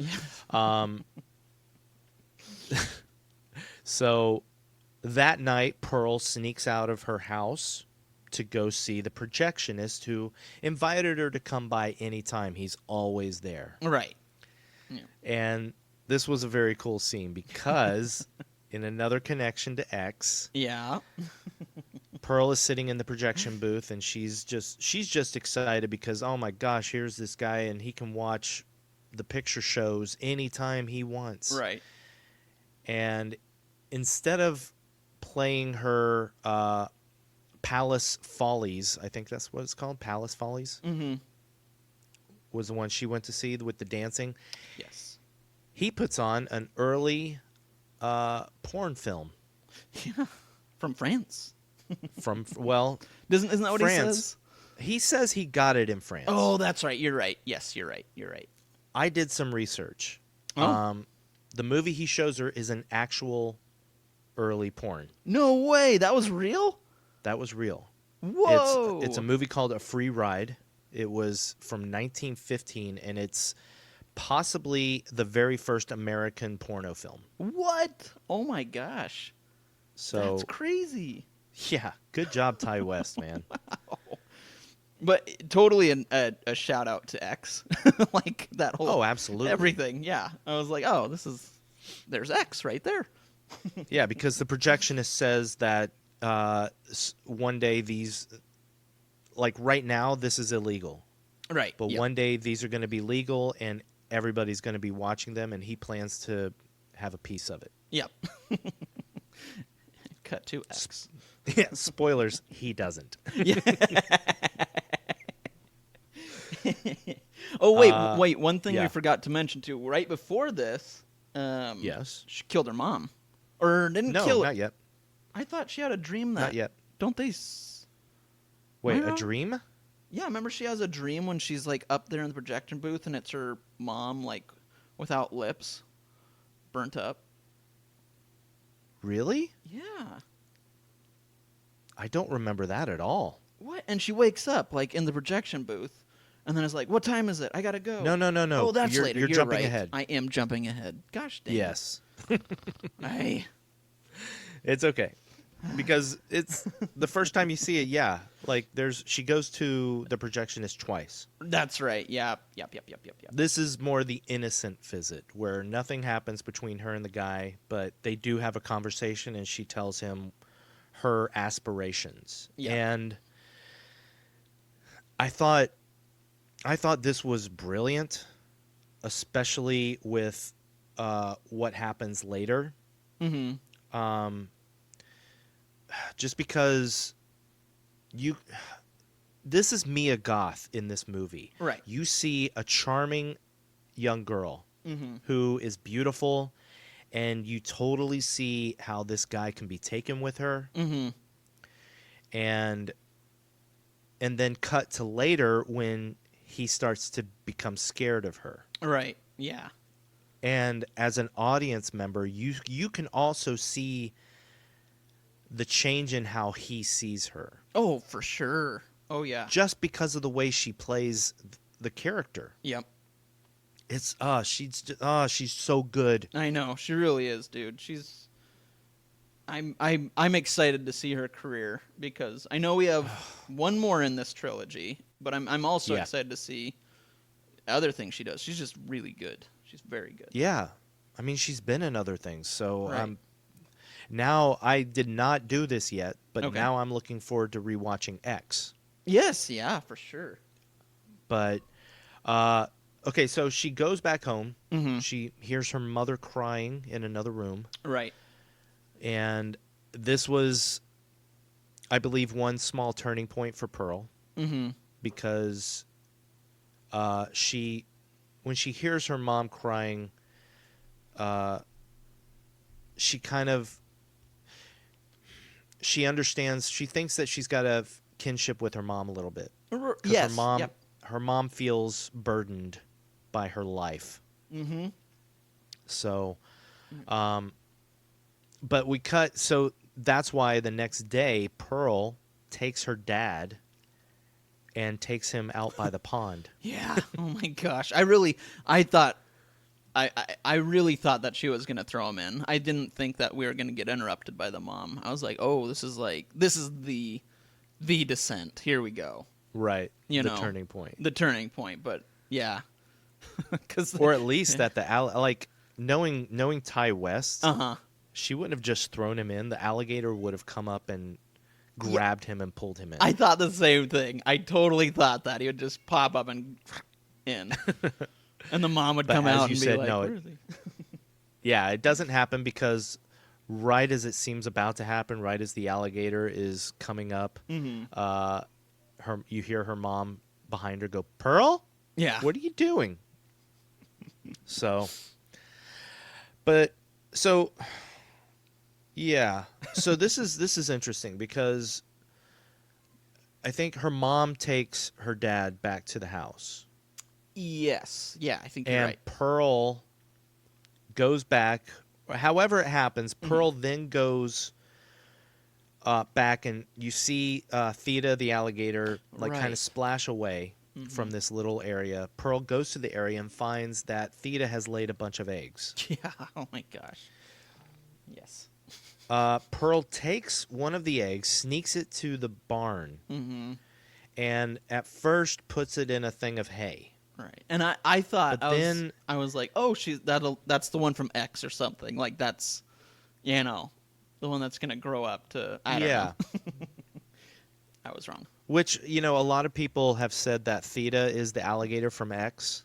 Speaker 2: So that night, Pearl sneaks out of her house to go see the projectionist, who invited her to come by anytime. He's always there.
Speaker 3: Right.
Speaker 2: And this was a very cool scene because in another connection to X, Pearl is sitting in the projection booth, and she's just excited because, oh my gosh, here's this guy, and he can watch the picture shows anytime he wants.
Speaker 3: Right.
Speaker 2: And instead of playing her Palace Follies, I think that's what it's called, Palace Follies, was the one she went to see with the dancing.
Speaker 3: Yes.
Speaker 2: He puts on an early porn film.
Speaker 3: Yeah. From France.
Speaker 2: From, well,
Speaker 3: Isn't that what
Speaker 2: France.
Speaker 3: he says?
Speaker 2: He says he got it in France.
Speaker 3: Oh, that's right. You're right. Yes, you're right. You're right.
Speaker 2: I did some research.
Speaker 3: Oh.
Speaker 2: The movie he shows her is an actual early porn.
Speaker 3: No way. That was real?
Speaker 2: That was real.
Speaker 3: Whoa.
Speaker 2: It's a movie called A Free Ride. It was from 1915, and it's possibly the very first American porno film.
Speaker 3: What? Oh, my gosh.
Speaker 2: So
Speaker 3: That's crazy.
Speaker 2: yeah, good job, Ty West, man.
Speaker 3: But totally a shout out to X. Like that whole...
Speaker 2: Oh, absolutely.
Speaker 3: Everything, yeah. I was like, oh, there's X right there.
Speaker 2: Yeah, because the projectionist says that one day these, like right now, this is illegal.
Speaker 3: Right.
Speaker 2: But one day these are going to be legal and everybody's going to be watching them, and he plans to have a piece of it.
Speaker 3: Yep. Cut to X.
Speaker 2: Yeah, spoilers, he doesn't.
Speaker 3: Yeah. Oh, wait. One thing
Speaker 2: yeah.
Speaker 3: we forgot to mention, too. Right before this,
Speaker 2: Yes.
Speaker 3: she killed her mom. Or didn't kill
Speaker 2: No,
Speaker 3: her.
Speaker 2: not yet.
Speaker 3: I thought she had a dream that...
Speaker 2: Not yet.
Speaker 3: Don't they...
Speaker 2: Wait,
Speaker 3: Am I
Speaker 2: a
Speaker 3: wrong?
Speaker 2: dream?
Speaker 3: Yeah, remember she has a dream when she's, like, up there in the projection booth and it's her mom, like, without lips, burnt up.
Speaker 2: Really?
Speaker 3: Yeah.
Speaker 2: I don't remember that at all.
Speaker 3: What? And she wakes up, like, in the projection booth, and then it's like, what time is it? I gotta go.
Speaker 2: No.
Speaker 3: Oh, that's
Speaker 2: you're,
Speaker 3: later.
Speaker 2: You're
Speaker 3: You're
Speaker 2: jumping
Speaker 3: right.
Speaker 2: ahead.
Speaker 3: I am jumping ahead. Gosh dang.
Speaker 2: Yes. It's okay. Because it's the first time you see it, yeah. Like she goes to the projectionist twice.
Speaker 3: That's right. Yep.
Speaker 2: This is more the innocent visit where nothing happens between her and the guy, but they do have a conversation and she tells him her aspirations.
Speaker 3: Yeah.
Speaker 2: And I thought this was brilliant, especially with what happens later.
Speaker 3: Mm-hmm.
Speaker 2: Just because this is Mia Goth in this movie.
Speaker 3: Right.
Speaker 2: You see a charming young girl
Speaker 3: Mm-hmm.
Speaker 2: who is beautiful, and you totally see how this guy can be taken with her.
Speaker 3: Mm-hmm.
Speaker 2: And then cut to later when he starts to become scared of her.
Speaker 3: Right. Yeah.
Speaker 2: And as an audience member, you can also see the change in how he sees her.
Speaker 3: Oh, for sure. Oh, yeah.
Speaker 2: Just because of the way she plays the character.
Speaker 3: Yep.
Speaker 2: It's she's so good.
Speaker 3: I know. She really is, dude. I'm excited to see her career because I know we have one more in this trilogy, but I'm also excited to see other things she does. She's just really good. She's very good.
Speaker 2: Yeah. I mean, she's been in other things. So
Speaker 3: Right.
Speaker 2: now I did not do this yet, but
Speaker 3: Okay.
Speaker 2: now I'm looking forward to rewatching X.
Speaker 3: Yes, yeah, for sure.
Speaker 2: But okay, so she goes back home.
Speaker 3: Mm-hmm.
Speaker 2: She hears her mother crying in another room.
Speaker 3: Right.
Speaker 2: And this was, I believe, one small turning point for Pearl.
Speaker 3: Mm-hmm.
Speaker 2: Because when she hears her mom crying, she understands, she thinks that she's got a kinship with her mom a little bit. 'Cause
Speaker 3: Yes.
Speaker 2: her mom feels burdened by her life.
Speaker 3: Mm-hmm.
Speaker 2: So, but we cut. So that's why the next day, Pearl takes her dad and takes him out by the pond.
Speaker 3: Yeah. Oh my gosh. I really thought that she was gonna throw him in. I didn't think that we were gonna get interrupted by the mom. I was like, oh, this is the descent. Here we go.
Speaker 2: Right.
Speaker 3: You
Speaker 2: the
Speaker 3: know,
Speaker 2: turning point.
Speaker 3: The turning point. But yeah.
Speaker 2: Or at least that knowing Ty West, she wouldn't have just thrown him in. The alligator would have come up and grabbed him and pulled him in.
Speaker 3: I thought the same thing. I totally thought that he would just pop up and in. And the mom would
Speaker 2: But
Speaker 3: come
Speaker 2: as
Speaker 3: out
Speaker 2: you
Speaker 3: and
Speaker 2: said,
Speaker 3: be like,
Speaker 2: no,
Speaker 3: where is he?
Speaker 2: Yeah, it doesn't happen because right as it seems about to happen, right as the alligator is coming up, you hear her mom behind her go, "Pearl?
Speaker 3: Yeah.
Speaker 2: What are you doing?" But yeah. So this is interesting because I think her mom takes her dad back to the house.
Speaker 3: Yes. Yeah, I think you're
Speaker 2: And
Speaker 3: right.
Speaker 2: Pearl goes back. However it happens, Pearl then goes back, and you see Theta the alligator kind
Speaker 3: Right.
Speaker 2: of splash away from this little area. Pearl goes to the area and finds that Theta has laid a bunch of eggs.
Speaker 3: Yeah. Oh my gosh. Yes.
Speaker 2: Pearl takes one of the eggs, sneaks it to the barn, and at first puts it in a thing of hay.
Speaker 3: Right. And I thought,
Speaker 2: But then-
Speaker 3: I was like, oh, that's the one from X or something. Like, that's, the one that's going to grow up to, I don't know. I was wrong.
Speaker 2: Which, a lot of people have said that Theta is the alligator from X,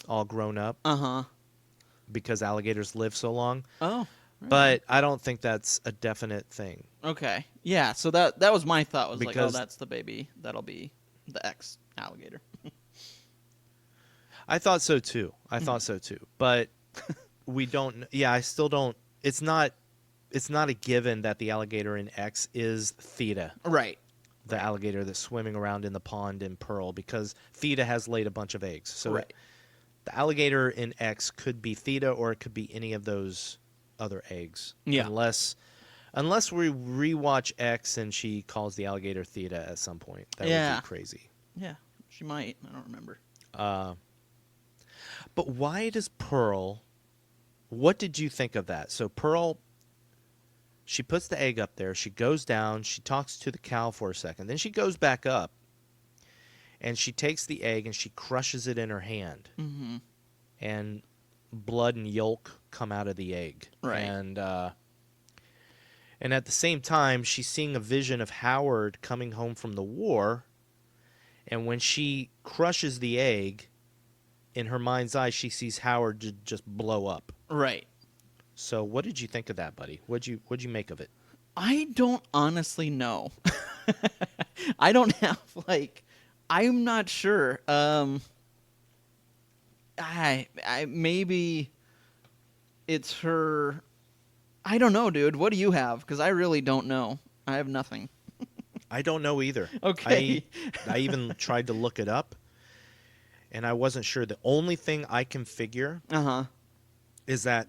Speaker 2: all grown up.
Speaker 3: Uh-huh.
Speaker 2: Because alligators live so long.
Speaker 3: Oh. Right.
Speaker 2: But I don't think that's a definite thing.
Speaker 3: Okay. Yeah, so that was my thought. Was like, oh,
Speaker 2: Because-
Speaker 3: that's the baby. That'll be the X alligator.
Speaker 2: I thought so too. But we don't. Yeah, I still don't. It's not a given that the alligator in X is Theta,
Speaker 3: Right.
Speaker 2: the alligator that's swimming around in the pond in Pearl, because Theta has laid a bunch of eggs. So
Speaker 3: Right.
Speaker 2: the alligator in X could be Theta, or it could be any of those other eggs.
Speaker 3: Yeah.
Speaker 2: Unless we rewatch X and she calls the alligator Theta at some point. That would be crazy.
Speaker 3: Yeah, she might. I don't remember.
Speaker 2: But why does Pearl... What did you think of that? So Pearl, she puts the egg up there. She goes down. She talks to the cow for a second. Then she goes back up. And she takes the egg and she crushes it in her hand.
Speaker 3: Mm-hmm.
Speaker 2: And blood and yolk come out of the egg.
Speaker 3: Right.
Speaker 2: And at the same time, she's seeing a vision of Howard coming home from the war. And when she crushes the egg, in her mind's eye, she sees Howard just blow up.
Speaker 3: Right.
Speaker 2: So what did you think of that, buddy? What'd you make of it?
Speaker 3: I don't honestly know. I don't have, I'm not sure. I maybe it's her. I don't know, dude. What do you have? Because I really don't know. I have nothing.
Speaker 2: I don't know either.
Speaker 3: Okay.
Speaker 2: I even tried to look it up, and I wasn't sure. The only thing I can figure is that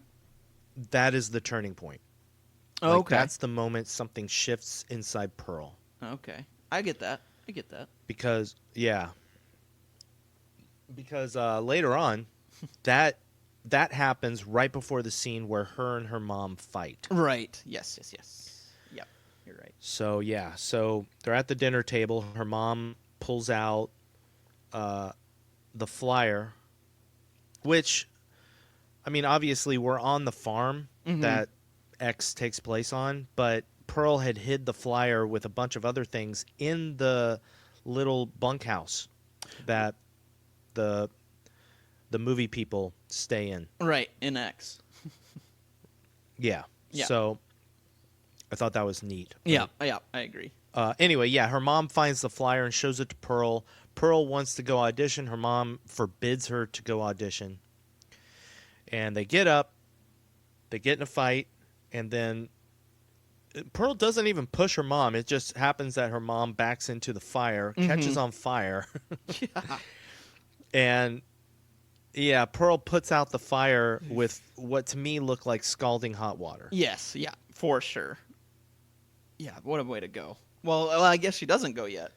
Speaker 2: is the turning point.
Speaker 3: Oh,
Speaker 2: Like,
Speaker 3: okay.
Speaker 2: That's the moment something shifts inside Pearl.
Speaker 3: Okay. I get that.
Speaker 2: Because later on, that happens right before the scene where her and her mom fight.
Speaker 3: Right. Yes. Yep. You're right.
Speaker 2: So so they're at the dinner table. Her mom pulls out the flyer, which, I mean, obviously we're on the farm that X takes place on, but Pearl had hid the flyer with a bunch of other things in the little bunkhouse that the movie people stay in.
Speaker 3: Right. In X.
Speaker 2: Yeah. So I thought that was neat.
Speaker 3: Yeah. I agree.
Speaker 2: Anyway, her mom finds the flyer and shows it to Pearl. Pearl wants to go audition. Her mom forbids her to go audition. And they get up. They get in a fight. And then Pearl doesn't even push her mom. It just happens that her mom backs into the fire, catches on fire. And, Pearl puts out the fire with what to me looked like scalding hot water.
Speaker 3: Yes. Yeah. For sure. Yeah. What a way to go. Well, I guess she doesn't go yet.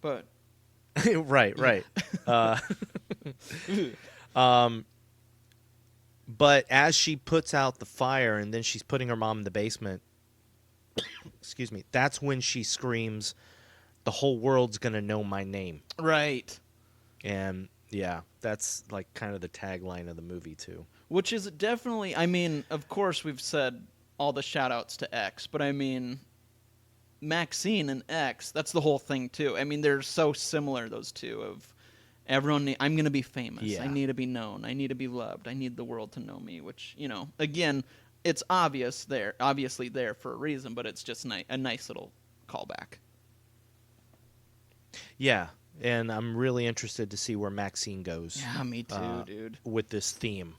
Speaker 3: But
Speaker 2: right. But as she puts out the fire and then she's putting her mom in the basement, excuse me, that's when she screams, "The whole world's gonna know my name."
Speaker 3: right.
Speaker 2: And that's like kind of the tagline of the movie too.
Speaker 3: Which is definitely, I mean, of course we've said all the shout outs to X, but I mean, Maxine and X, that's the whole thing too. I mean, they're so similar, those two, I'm going to be famous.
Speaker 2: Yeah.
Speaker 3: I need to be known. I need to be loved. I need the world to know me, which, again, it's obviously there for a reason, but it's just a nice little callback.
Speaker 2: Yeah, and I'm really interested to see where Maxine goes.
Speaker 3: Yeah, me too, dude.
Speaker 2: With this theme,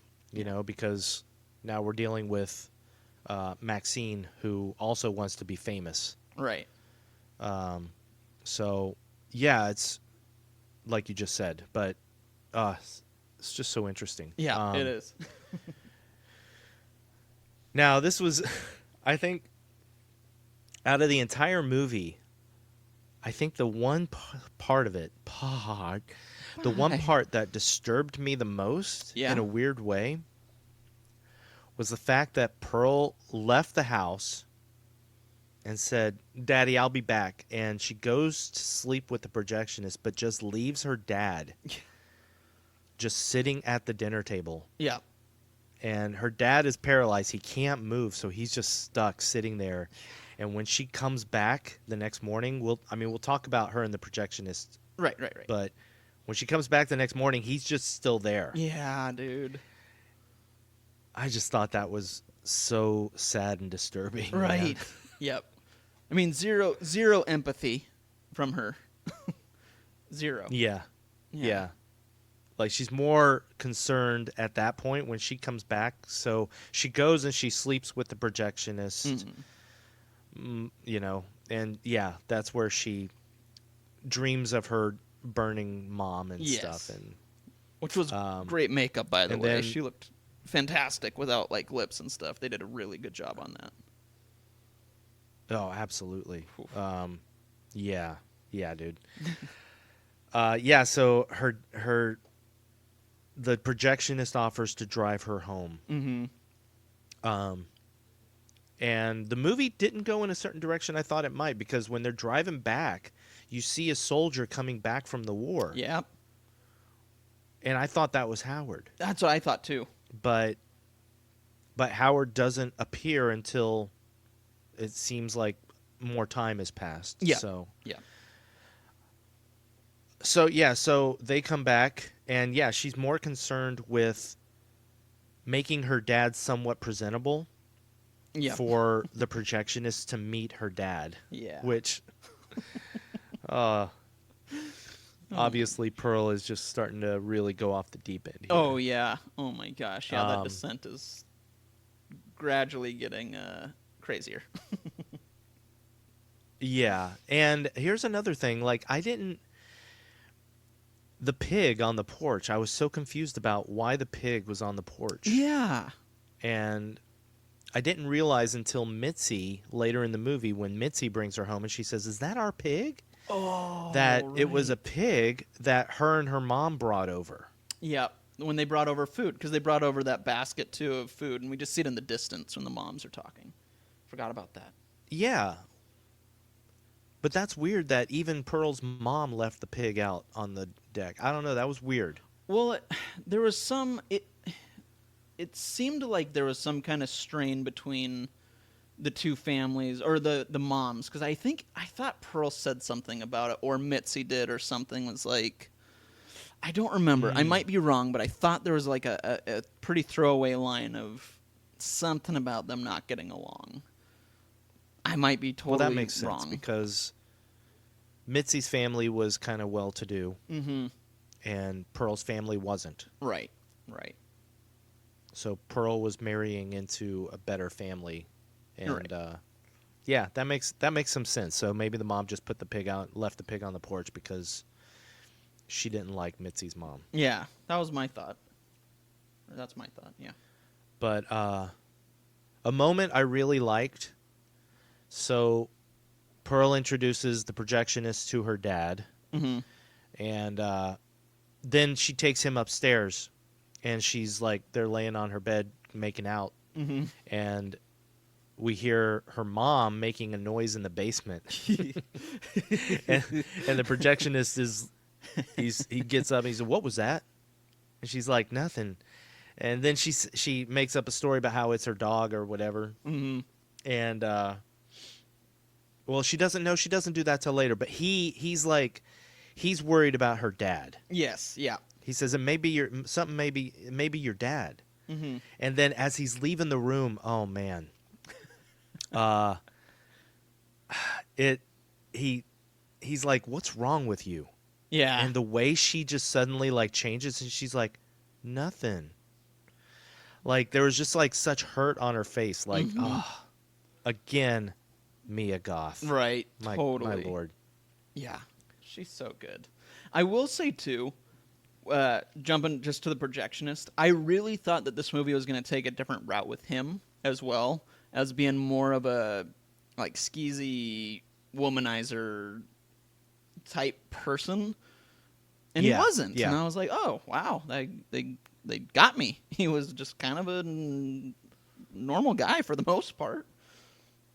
Speaker 2: because now we're dealing with Maxine, who also wants to be famous.
Speaker 3: Right.
Speaker 2: So, yeah, it's like you just said, but it's just so interesting.
Speaker 3: Yeah, it is.
Speaker 2: Now, this was, I think, out of the entire movie, I think the one part of it, the one part that disturbed me the most in a weird way was the fact that Pearl left the house and said, "Daddy, I'll be back." And she goes to sleep with the projectionist, but just leaves her dad just sitting at the dinner table.
Speaker 3: Yeah.
Speaker 2: And her dad is paralyzed. He can't move, so he's just stuck sitting there. And when she comes back the next morning, we'll talk about her and the projectionist.
Speaker 3: Right.
Speaker 2: But when she comes back the next morning, he's just still there.
Speaker 3: Yeah, dude.
Speaker 2: I just thought that was so sad and disturbing.
Speaker 3: Right.
Speaker 2: Man.
Speaker 3: Yep. I mean, zero empathy from her. Zero.
Speaker 2: Yeah. Like, she's more concerned at that point when she comes back. So she goes and she sleeps with the projectionist. And that's where she dreams of her burning mom and stuff. And
Speaker 3: which was great makeup, by the way.
Speaker 2: then,
Speaker 3: she looked fantastic without lips and stuff. They did a really good job on that.
Speaker 2: Oh, absolutely. Yeah, dude. So the projectionist offers to drive her home.
Speaker 3: Mm-hmm.
Speaker 2: And the movie didn't go in a certain direction I thought it might, because when they're driving back, you see a soldier coming back from the war.
Speaker 3: Yep.
Speaker 2: And I thought that was Howard.
Speaker 3: That's what I thought too.
Speaker 2: But Howard doesn't appear until it seems like more time has passed.
Speaker 3: Yeah.
Speaker 2: So
Speaker 3: yeah.
Speaker 2: So they come back, and she's more concerned with making her dad somewhat presentable.
Speaker 3: Yeah.
Speaker 2: For the projectionist to meet her dad.
Speaker 3: Yeah.
Speaker 2: Which, obviously, Pearl is just starting to really go off the deep end here.
Speaker 3: Oh, yeah. Oh, my gosh. Yeah, that descent is gradually getting crazier.
Speaker 2: Yeah. And here's another thing. The pig on the porch, I was so confused about why the pig was on the porch.
Speaker 3: Yeah.
Speaker 2: And I didn't realize until Mitzi, later in the movie, when Mitzi brings her home and she says, "Is that our pig?"
Speaker 3: Oh,
Speaker 2: that
Speaker 3: right.
Speaker 2: It was a pig that her and her mom brought over.
Speaker 3: Yeah, when they brought over food, because they brought over that basket, too, of food, and we just see it in the distance when the moms are talking. Forgot about that.
Speaker 2: Yeah. But that's weird that even Pearl's mom left the pig out on the deck. I don't know, that was weird.
Speaker 3: Well, there was some... It seemed like there was some kind of strain between the two families, or the moms, because I thought Pearl said something about it, or Mitzi did, or something. Was like, I don't remember. I might be wrong, but I thought there was a pretty throwaway line of something about them not getting along. I might be totally wrong.
Speaker 2: Well, that makes sense, because Mitzi's family was kind of well-to-do, and Pearl's family wasn't.
Speaker 3: Right.
Speaker 2: So Pearl was marrying into a better family, and
Speaker 3: right.
Speaker 2: that makes some sense. So maybe the mom just left the pig on the porch because she didn't like Mitzi's mom.
Speaker 3: Yeah, that was my thought. That's my thought. Yeah.
Speaker 2: But a moment I really liked. So Pearl introduces the projectionist to her dad, and then she takes him upstairs. And she's they're laying on her bed making out. And we hear her mom making a noise in the basement. and the projectionist he gets up and he says, "What was that?" And she's like, "Nothing." And then she makes up a story about how it's her dog or whatever. And, well, she doesn't know. She doesn't do that till later. But he he's worried about her dad.
Speaker 3: Yes, yeah.
Speaker 2: He says, "It may be maybe your dad."
Speaker 3: Mm-hmm.
Speaker 2: And then as he's leaving the room, oh man, he's like, "What's wrong with you?"
Speaker 3: Yeah.
Speaker 2: And the way she just suddenly like changes, and she's like, "Nothing." Like there was just like such hurt on her face, like, oh, again, Mia Goth.
Speaker 3: Right.
Speaker 2: My
Speaker 3: Totally.
Speaker 2: my lord.
Speaker 3: Yeah. She's so good. I will say too, jumping just to the projectionist, I really thought that this movie was going to take a different route with him as well, as being more of a like skeezy womanizer type person, and he
Speaker 2: Yeah,
Speaker 3: wasn't.
Speaker 2: yeah.
Speaker 3: And I was like, oh wow, they got me. He was just kind of a normal guy for the most part,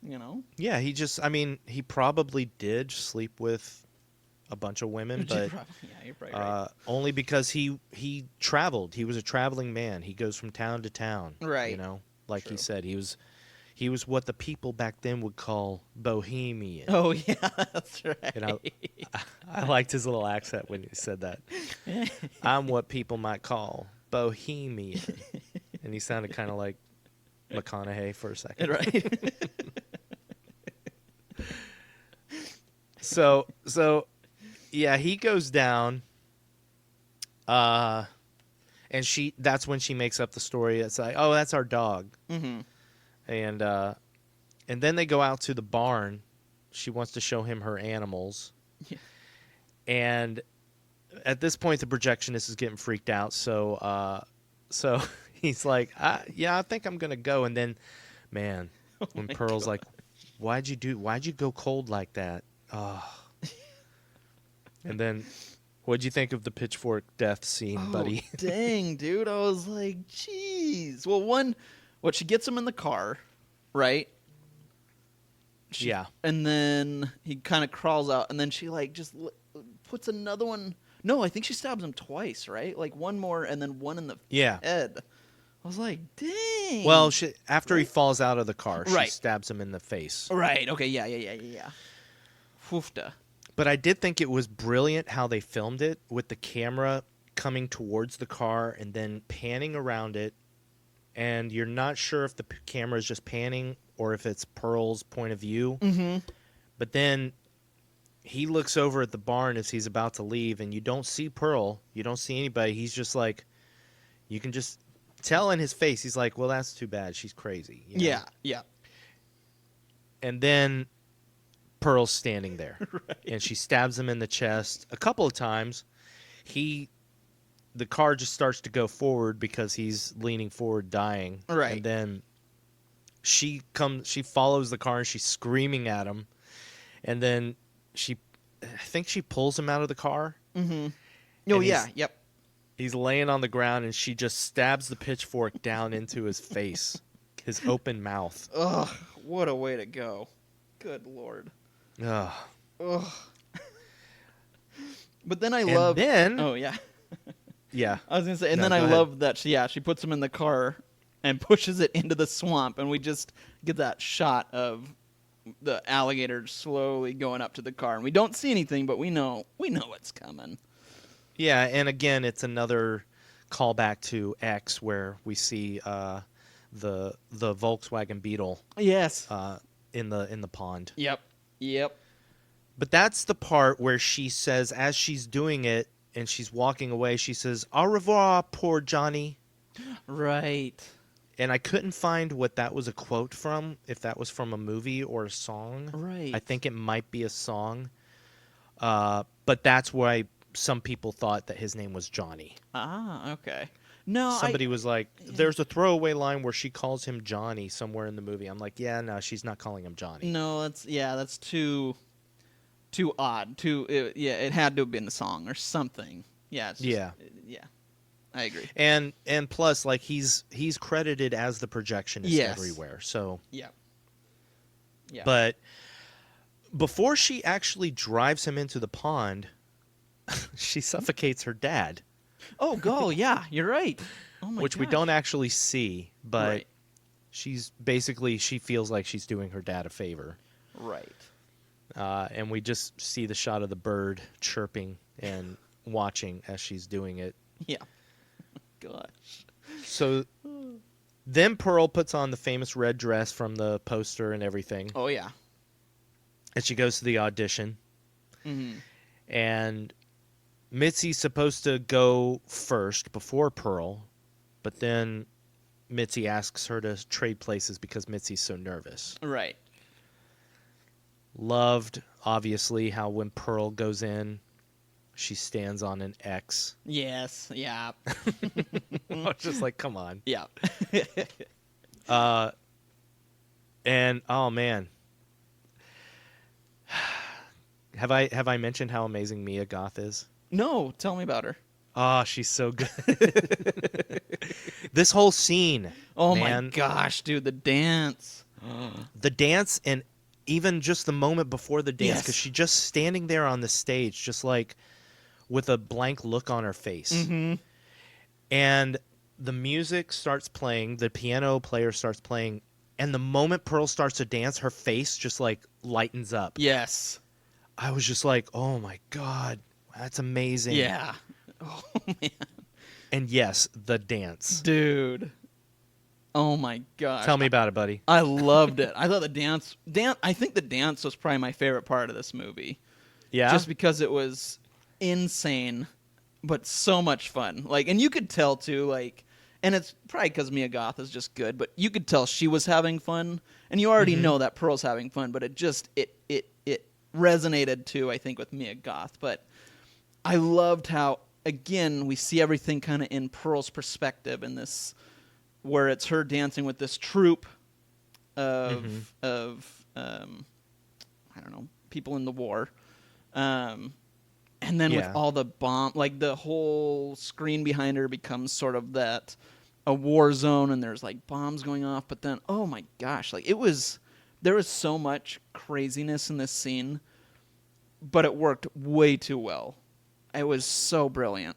Speaker 3: you know.
Speaker 2: Yeah, he probably did sleep with a bunch of women, but
Speaker 3: Yeah, you're probably right.
Speaker 2: only because he traveled. He was a traveling man. He goes from town to town.
Speaker 3: Right.
Speaker 2: You know, like
Speaker 3: True.
Speaker 2: he said, he was what the people back then would call bohemian.
Speaker 3: Oh yeah, that's right.
Speaker 2: And I liked his little accent when he said that. I'm what people might call bohemian. And he sounded kind of like McConaughey for a second.
Speaker 3: Right.
Speaker 2: So yeah, he goes down. And that's when she makes up the story. It's like, oh, that's our dog.
Speaker 3: Mm-hmm.
Speaker 2: And then they go out to the barn. She wants to show him her animals.
Speaker 3: Yeah.
Speaker 2: And at this point, the projectionist is getting freaked out. So he's like, yeah, I think I'm going to go. And then, man, when Pearl's
Speaker 3: God.
Speaker 2: like, why'd you go cold like that? Oh. And then, what'd you think of the pitchfork death scene, buddy?
Speaker 3: Dang, dude. I was like, jeez. Well, she gets him in the car, right?
Speaker 2: Yeah.
Speaker 3: And then he kind of crawls out, and then she, like, just puts another one. No, I think she stabs him twice, right? Like, one more, and then one in the head. I was like, dang.
Speaker 2: Well, after he falls out of the car,
Speaker 3: Right.
Speaker 2: she stabs him in the face.
Speaker 3: Right, okay, yeah. Foofta.
Speaker 2: But I did think it was brilliant how they filmed it with the camera coming towards the car and then panning around it. And you're not sure if the camera is just panning or if it's Pearl's point of view.
Speaker 3: Mm-hmm.
Speaker 2: But then he looks over at the barn as he's about to leave, and you don't see Pearl. You don't see anybody. He's just like, you can just tell in his face. He's like, well, that's too bad. She's crazy. You know?
Speaker 3: Yeah.
Speaker 2: And then Pearl's standing there,
Speaker 3: Right.
Speaker 2: and she stabs him in the chest a couple of times. The car just starts to go forward because he's leaning forward, dying.
Speaker 3: Right.
Speaker 2: And then she follows the car, and she's screaming at him. And then I think she pulls him out of the car.
Speaker 3: Mm-hmm. Oh, yeah, yep.
Speaker 2: He's laying on the ground, and she just stabs the pitchfork down into his face, his open mouth.
Speaker 3: Ugh, what a way to go. Good Lord.
Speaker 2: Ugh.
Speaker 3: Ugh. But then
Speaker 2: Then,
Speaker 3: Oh, yeah.
Speaker 2: yeah.
Speaker 3: I was going to say, and
Speaker 2: No,
Speaker 3: then
Speaker 2: go
Speaker 3: I
Speaker 2: ahead.
Speaker 3: love that she puts him in the car and pushes it into the swamp, and we just get that shot of the alligator slowly going up to the car. And we don't see anything, but we know what's coming.
Speaker 2: Yeah, and again, it's another callback to X where we see the Volkswagen Beetle
Speaker 3: Yes.
Speaker 2: in the pond.
Speaker 3: Yep.
Speaker 2: But that's the part where she says, as she's doing it and she's walking away, she says, "Au revoir, poor Johnny."
Speaker 3: Right.
Speaker 2: And I couldn't find what that was a quote from, if that was from a movie or a song.
Speaker 3: Right.
Speaker 2: I think it might be a song. But that's why some people thought that his name was Johnny.
Speaker 3: Ah, okay. No,
Speaker 2: Somebody was like, there's a throwaway line where she calls him Johnny somewhere in the movie. I'm like, yeah, no, she's not calling him Johnny.
Speaker 3: No, that's too odd. It had to have been a song or something. Yeah. It's just, yeah. I agree.
Speaker 2: And plus, like, he's credited as the projectionist
Speaker 3: Yes.
Speaker 2: everywhere. So,
Speaker 3: Yeah.
Speaker 2: but before she actually drives him into the pond, she suffocates her dad,
Speaker 3: Oh, go. Yeah, you're right. Oh my
Speaker 2: which we
Speaker 3: gosh.
Speaker 2: don't actually see, but
Speaker 3: Right.
Speaker 2: she feels like she's doing her dad a favor.
Speaker 3: Right.
Speaker 2: And we just see the shot of the bird chirping and watching as she's doing it.
Speaker 3: Yeah. Gosh.
Speaker 2: So then Pearl puts on the famous red dress from the poster and everything.
Speaker 3: Oh, yeah.
Speaker 2: And she goes to the audition. And Mitzi's supposed to go first before Pearl, but then Mitzi asks her to trade places because Mitzi's so nervous.
Speaker 3: Right.
Speaker 2: Loved, obviously, how when Pearl goes in, she stands on an X.
Speaker 3: Yes. Yeah.
Speaker 2: I was just like, come on.
Speaker 3: Yeah.
Speaker 2: And oh man, have I mentioned how amazing Mia Goth is?
Speaker 3: No, tell me about her.
Speaker 2: Oh, she's so good. This whole scene.
Speaker 3: Oh
Speaker 2: man,
Speaker 3: my gosh, dude, the dance.
Speaker 2: the dance, and even just the moment before the dance, because
Speaker 3: Yes.
Speaker 2: she's just standing there on the stage, just like with a blank look on her face. And the music starts playing, the piano player starts playing, and the moment Pearl starts to dance, her face just like lightens up.
Speaker 3: Yes.
Speaker 2: I was just like, oh my God, that's amazing.
Speaker 3: Yeah. Oh man.
Speaker 2: And yes, the dance.
Speaker 3: Dude. Oh my gosh.
Speaker 2: Tell me about it, buddy.
Speaker 3: I loved it. I thought the dance I think the dance was probably my favorite part of this movie.
Speaker 2: Yeah?
Speaker 3: Just because it was insane, but so much fun. Like, and you could tell too, like, and it's probably because Mia Goth is just good, but you could tell she was having fun, and you already know that Pearl's having fun, but it just it resonated too, I think, with Mia Goth. But I loved how, again, we see everything kind of in Pearl's perspective in this, where it's her dancing with this troupe of I don't know, people in the war. And then with all the bomb, like the whole screen behind her becomes sort of that a war zone, and there's like bombs going off. But then, oh my gosh, like there was so much craziness in this scene, but it worked way too well. It was so brilliant.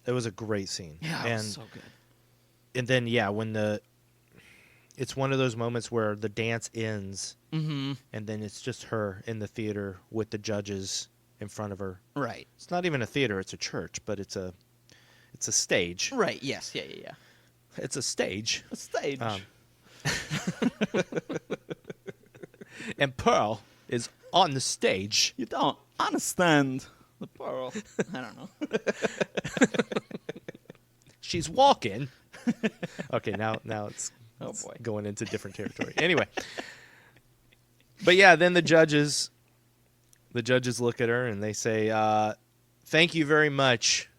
Speaker 2: It was a great scene.
Speaker 3: Yeah, it was so good.
Speaker 2: And then, when it's one of those moments where the dance ends, and then it's just her in the theater with the judges in front of her.
Speaker 3: Right.
Speaker 2: It's not even a theater; it's a church, but it's a stage.
Speaker 3: Right. Yes. Yeah. Yeah. Yeah.
Speaker 2: It's a stage.
Speaker 3: A stage.
Speaker 2: And Pearl is on the stage.
Speaker 3: You don't understand the Pearl. I don't know.
Speaker 2: She's walking. Okay, now it's,
Speaker 3: Oh,
Speaker 2: it's
Speaker 3: boy.
Speaker 2: going into different territory. Anyway, but yeah, then the judges look at her and they say, "Thank you very much,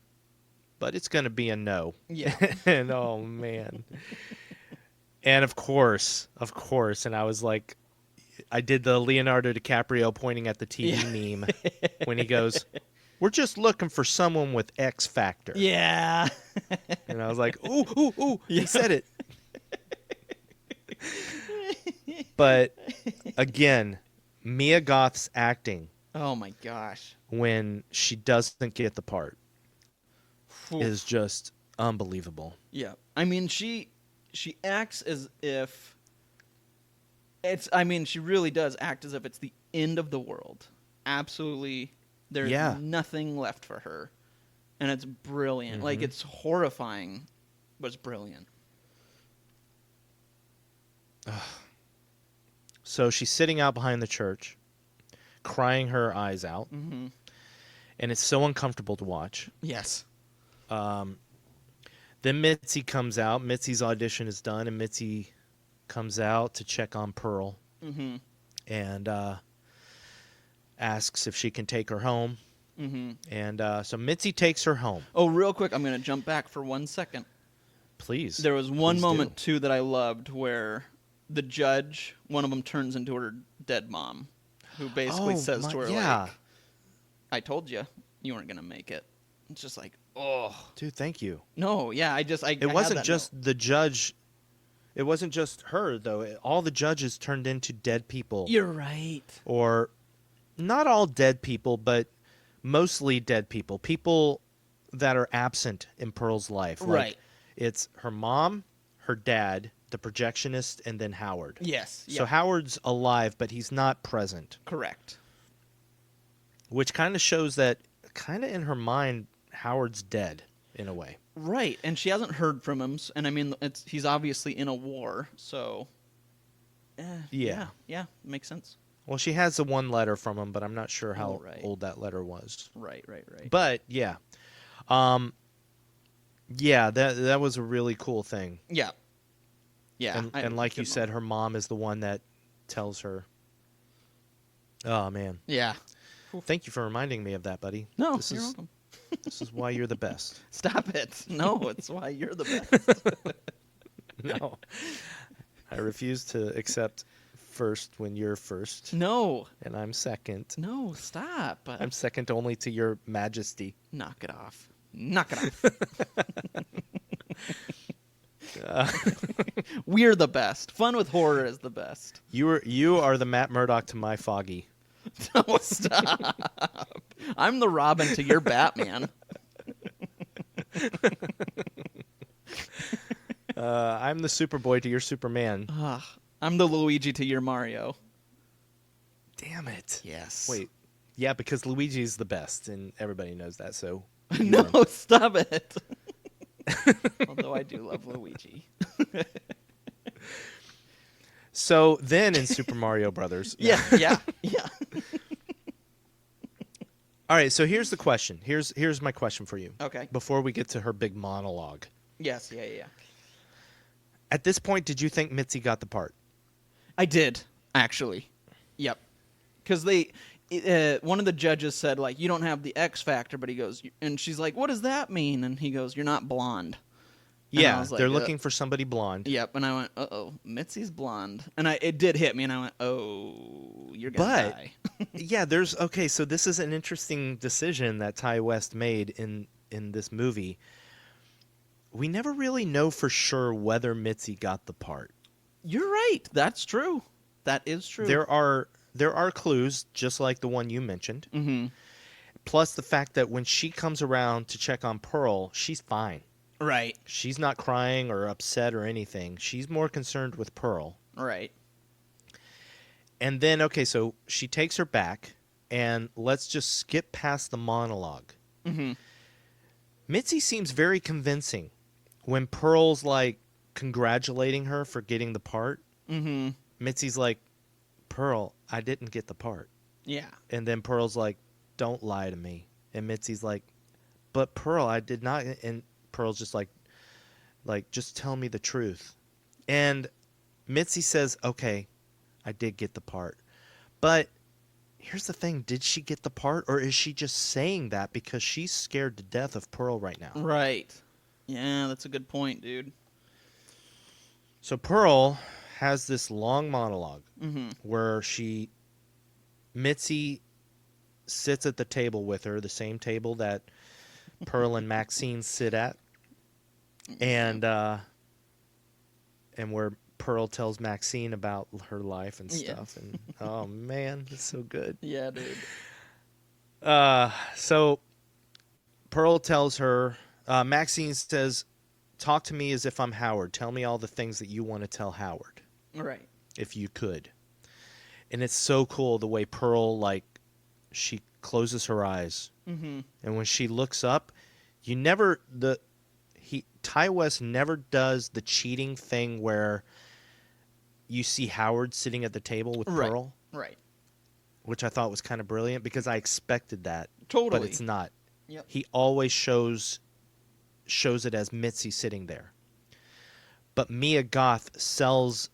Speaker 2: but it's going to be a no."
Speaker 3: Yeah.
Speaker 2: And oh man. And of course, and I was like, I did the Leonardo DiCaprio pointing at the TV meme when he goes, "We're just looking for someone with X factor."
Speaker 3: Yeah.
Speaker 2: And I was like, ooh, he said it. But again, Mia Goth's acting
Speaker 3: Oh my gosh.
Speaker 2: when she doesn't get the part
Speaker 3: Oof.
Speaker 2: is just unbelievable.
Speaker 3: Yeah. I mean, she acts as if she really does act as if it's the end of the world. Absolutely. There's nothing left for her. And it's brilliant. Like, it's horrifying, but it's brilliant.
Speaker 2: So she's sitting out behind the church, crying her eyes out. And it's so uncomfortable to watch.
Speaker 3: Yes.
Speaker 2: Then Mitzi comes out. Mitzi's audition is done, and Mitzi comes out to check on Pearl. And asks if she can take her home. And so Mitzi takes her home.
Speaker 3: Oh, real quick, I'm going to jump back for 1 second.
Speaker 2: Please.
Speaker 3: There was one
Speaker 2: Please
Speaker 3: moment,
Speaker 2: do.
Speaker 3: too, that I loved where the judge, one of them turns into her dead mom, who basically says to her, like, "I told you weren't going to make it." It's just like, oh.
Speaker 2: Dude, thank you.
Speaker 3: No, yeah,
Speaker 2: It wasn't just the judge. It wasn't just her, though. All the judges turned into dead people.
Speaker 3: You're right.
Speaker 2: Or not all dead people, but mostly dead people. People that are absent in Pearl's life. Like,
Speaker 3: Right.
Speaker 2: It's her mom, her dad, the projectionist, and then Howard.
Speaker 3: Yes.
Speaker 2: So Howard's alive, but he's not present.
Speaker 3: Correct.
Speaker 2: which kind of shows that, kind of in her mind, Howard's dead in a way.
Speaker 3: Right, and she hasn't heard from him, and I mean, he's obviously in a war, so...
Speaker 2: Yeah.
Speaker 3: Yeah, makes sense.
Speaker 2: Well, she has the one letter from him, but I'm not sure how
Speaker 3: right.
Speaker 2: old that letter was.
Speaker 3: Right.
Speaker 2: But, yeah. Yeah, that was a really cool thing.
Speaker 3: Yeah. Yeah.
Speaker 2: And like you said, her mom is the one that tells her. Oh, man.
Speaker 3: Yeah.
Speaker 2: Thank you for reminding me of that, buddy.
Speaker 3: No,
Speaker 2: you're
Speaker 3: welcome.
Speaker 2: This is why you're the best.
Speaker 3: Stop it. No, it's why you're the best.
Speaker 2: No. I refuse to accept first when you're first.
Speaker 3: No.
Speaker 2: And I'm second.
Speaker 3: No, stop.
Speaker 2: I'm second only to your majesty.
Speaker 3: Knock it off. Knock it off. We're the best. Fun with horror is the best.
Speaker 2: You are the Matt Murdock to my Foggy.
Speaker 3: No, stop. I'm the Robin to your Batman.
Speaker 2: I'm the Superboy to your Superman.
Speaker 3: I'm the Luigi to your Mario.
Speaker 2: Damn it.
Speaker 3: Yes.
Speaker 2: Wait. Yeah, because Luigi's the best, and everybody knows that, so...
Speaker 3: No, stop it. Although I do love Luigi.
Speaker 2: So then in Super Mario Brothers...
Speaker 3: Yeah.
Speaker 2: All right, so here's the question. Here's my question for you.
Speaker 3: Okay.
Speaker 2: Before we get to her big monologue.
Speaker 3: Yes, yeah.
Speaker 2: At this point, did you think Mitzi got the part?
Speaker 3: I did, actually. Yep. Because one of the judges said, like, you don't have the X factor, but he goes, and she's like, what does that mean? And he goes, you're not blonde. And
Speaker 2: yeah,
Speaker 3: I was like,
Speaker 2: they're looking for somebody blonde.
Speaker 3: Yep, and I went, uh-oh, Mitzi's blonde. And it did hit me, and I went, oh, you're gonna die.
Speaker 2: Yeah, so this is an interesting decision that Ty West made in this movie. We never really know for sure whether Mitzi got the part.
Speaker 3: You're right. That's true. That is true.
Speaker 2: There are clues, just like the one you mentioned.
Speaker 3: Mm-hmm.
Speaker 2: Plus the fact that when she comes around to check on Pearl, she's fine.
Speaker 3: Right.
Speaker 2: She's not crying or upset or anything. She's more concerned with Pearl.
Speaker 3: Right.
Speaker 2: And then, okay, so she takes her back, and let's just skip past the monologue.
Speaker 3: Mm-hmm.
Speaker 2: Mitzi seems very convincing when Pearl's, like, congratulating her for getting the part.
Speaker 3: Mm-hmm.
Speaker 2: Mitzi's like, Pearl, I didn't get the part.
Speaker 3: Yeah.
Speaker 2: And then Pearl's like, don't lie to me. And Mitzi's like, but Pearl, I did not. And Pearl's just like, just tell me the truth. And Mitzi says, okay, I did get the part. But here's the thing. Did she get the part, or is she just saying that because she's scared to death of Pearl right now?
Speaker 3: Right. Yeah, that's a good point, dude.
Speaker 2: So Pearl has this long monologue
Speaker 3: Mm-hmm.
Speaker 2: where Mitzi sits at the table with her, the same table that Pearl and Maxine sit at, and where Pearl tells Maxine about her life and stuff. And oh man, it's so good.
Speaker 3: Yeah, dude.
Speaker 2: So Pearl tells her, Maxine says, talk to me as if I'm Howard. Tell me all the things that you want to tell Howard.
Speaker 3: Right.
Speaker 2: If you could. And it's so cool the way Pearl, like, she closes her eyes.
Speaker 3: Mm-hmm.
Speaker 2: And when she looks up, Ty West never does the cheating thing where you see Howard sitting at the table with Pearl.
Speaker 3: Right.
Speaker 2: Which I thought was kind of brilliant because I expected that.
Speaker 3: Totally.
Speaker 2: But it's not.
Speaker 3: Yep.
Speaker 2: He always shows it as Mitzi sitting there. But Mia Goth sells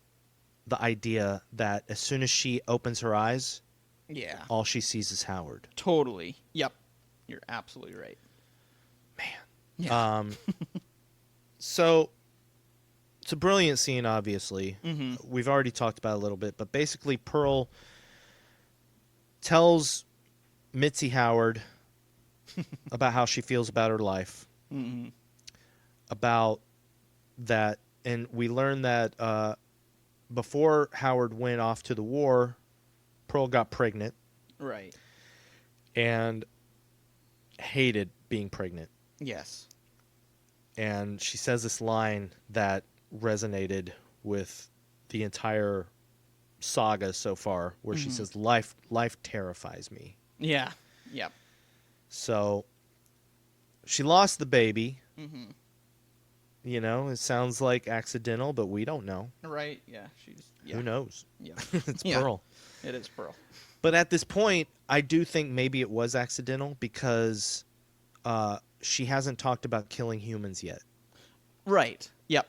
Speaker 2: the idea that as soon as she opens her eyes, all she sees is Howard.
Speaker 3: Totally. Yep. You're absolutely right.
Speaker 2: Man.
Speaker 3: Yeah.
Speaker 2: So it's a brilliant scene, obviously.
Speaker 3: Mm-hmm.
Speaker 2: We've already talked about it a little bit, but basically Pearl tells Mitzi Howard about how she feels about her life.
Speaker 3: Mm-hmm.
Speaker 2: About that, and we learn that before Howard went off to the war, Pearl got pregnant.
Speaker 3: Right.
Speaker 2: And hated being pregnant.
Speaker 3: Yes.
Speaker 2: And she says this line that resonated with the entire saga so far, where she says, life terrifies me.
Speaker 3: Yeah. Yep.
Speaker 2: So she lost the baby.
Speaker 3: Mm-hmm.
Speaker 2: You know, it sounds like accidental, but we don't know.
Speaker 3: Right. Yeah. Yeah.
Speaker 2: Who knows?
Speaker 3: Yeah.
Speaker 2: It's
Speaker 3: Yeah.
Speaker 2: Pearl.
Speaker 3: It is Pearl.
Speaker 2: But at this point, I do think maybe it was accidental because she hasn't talked about killing humans yet.
Speaker 3: Right. Yep.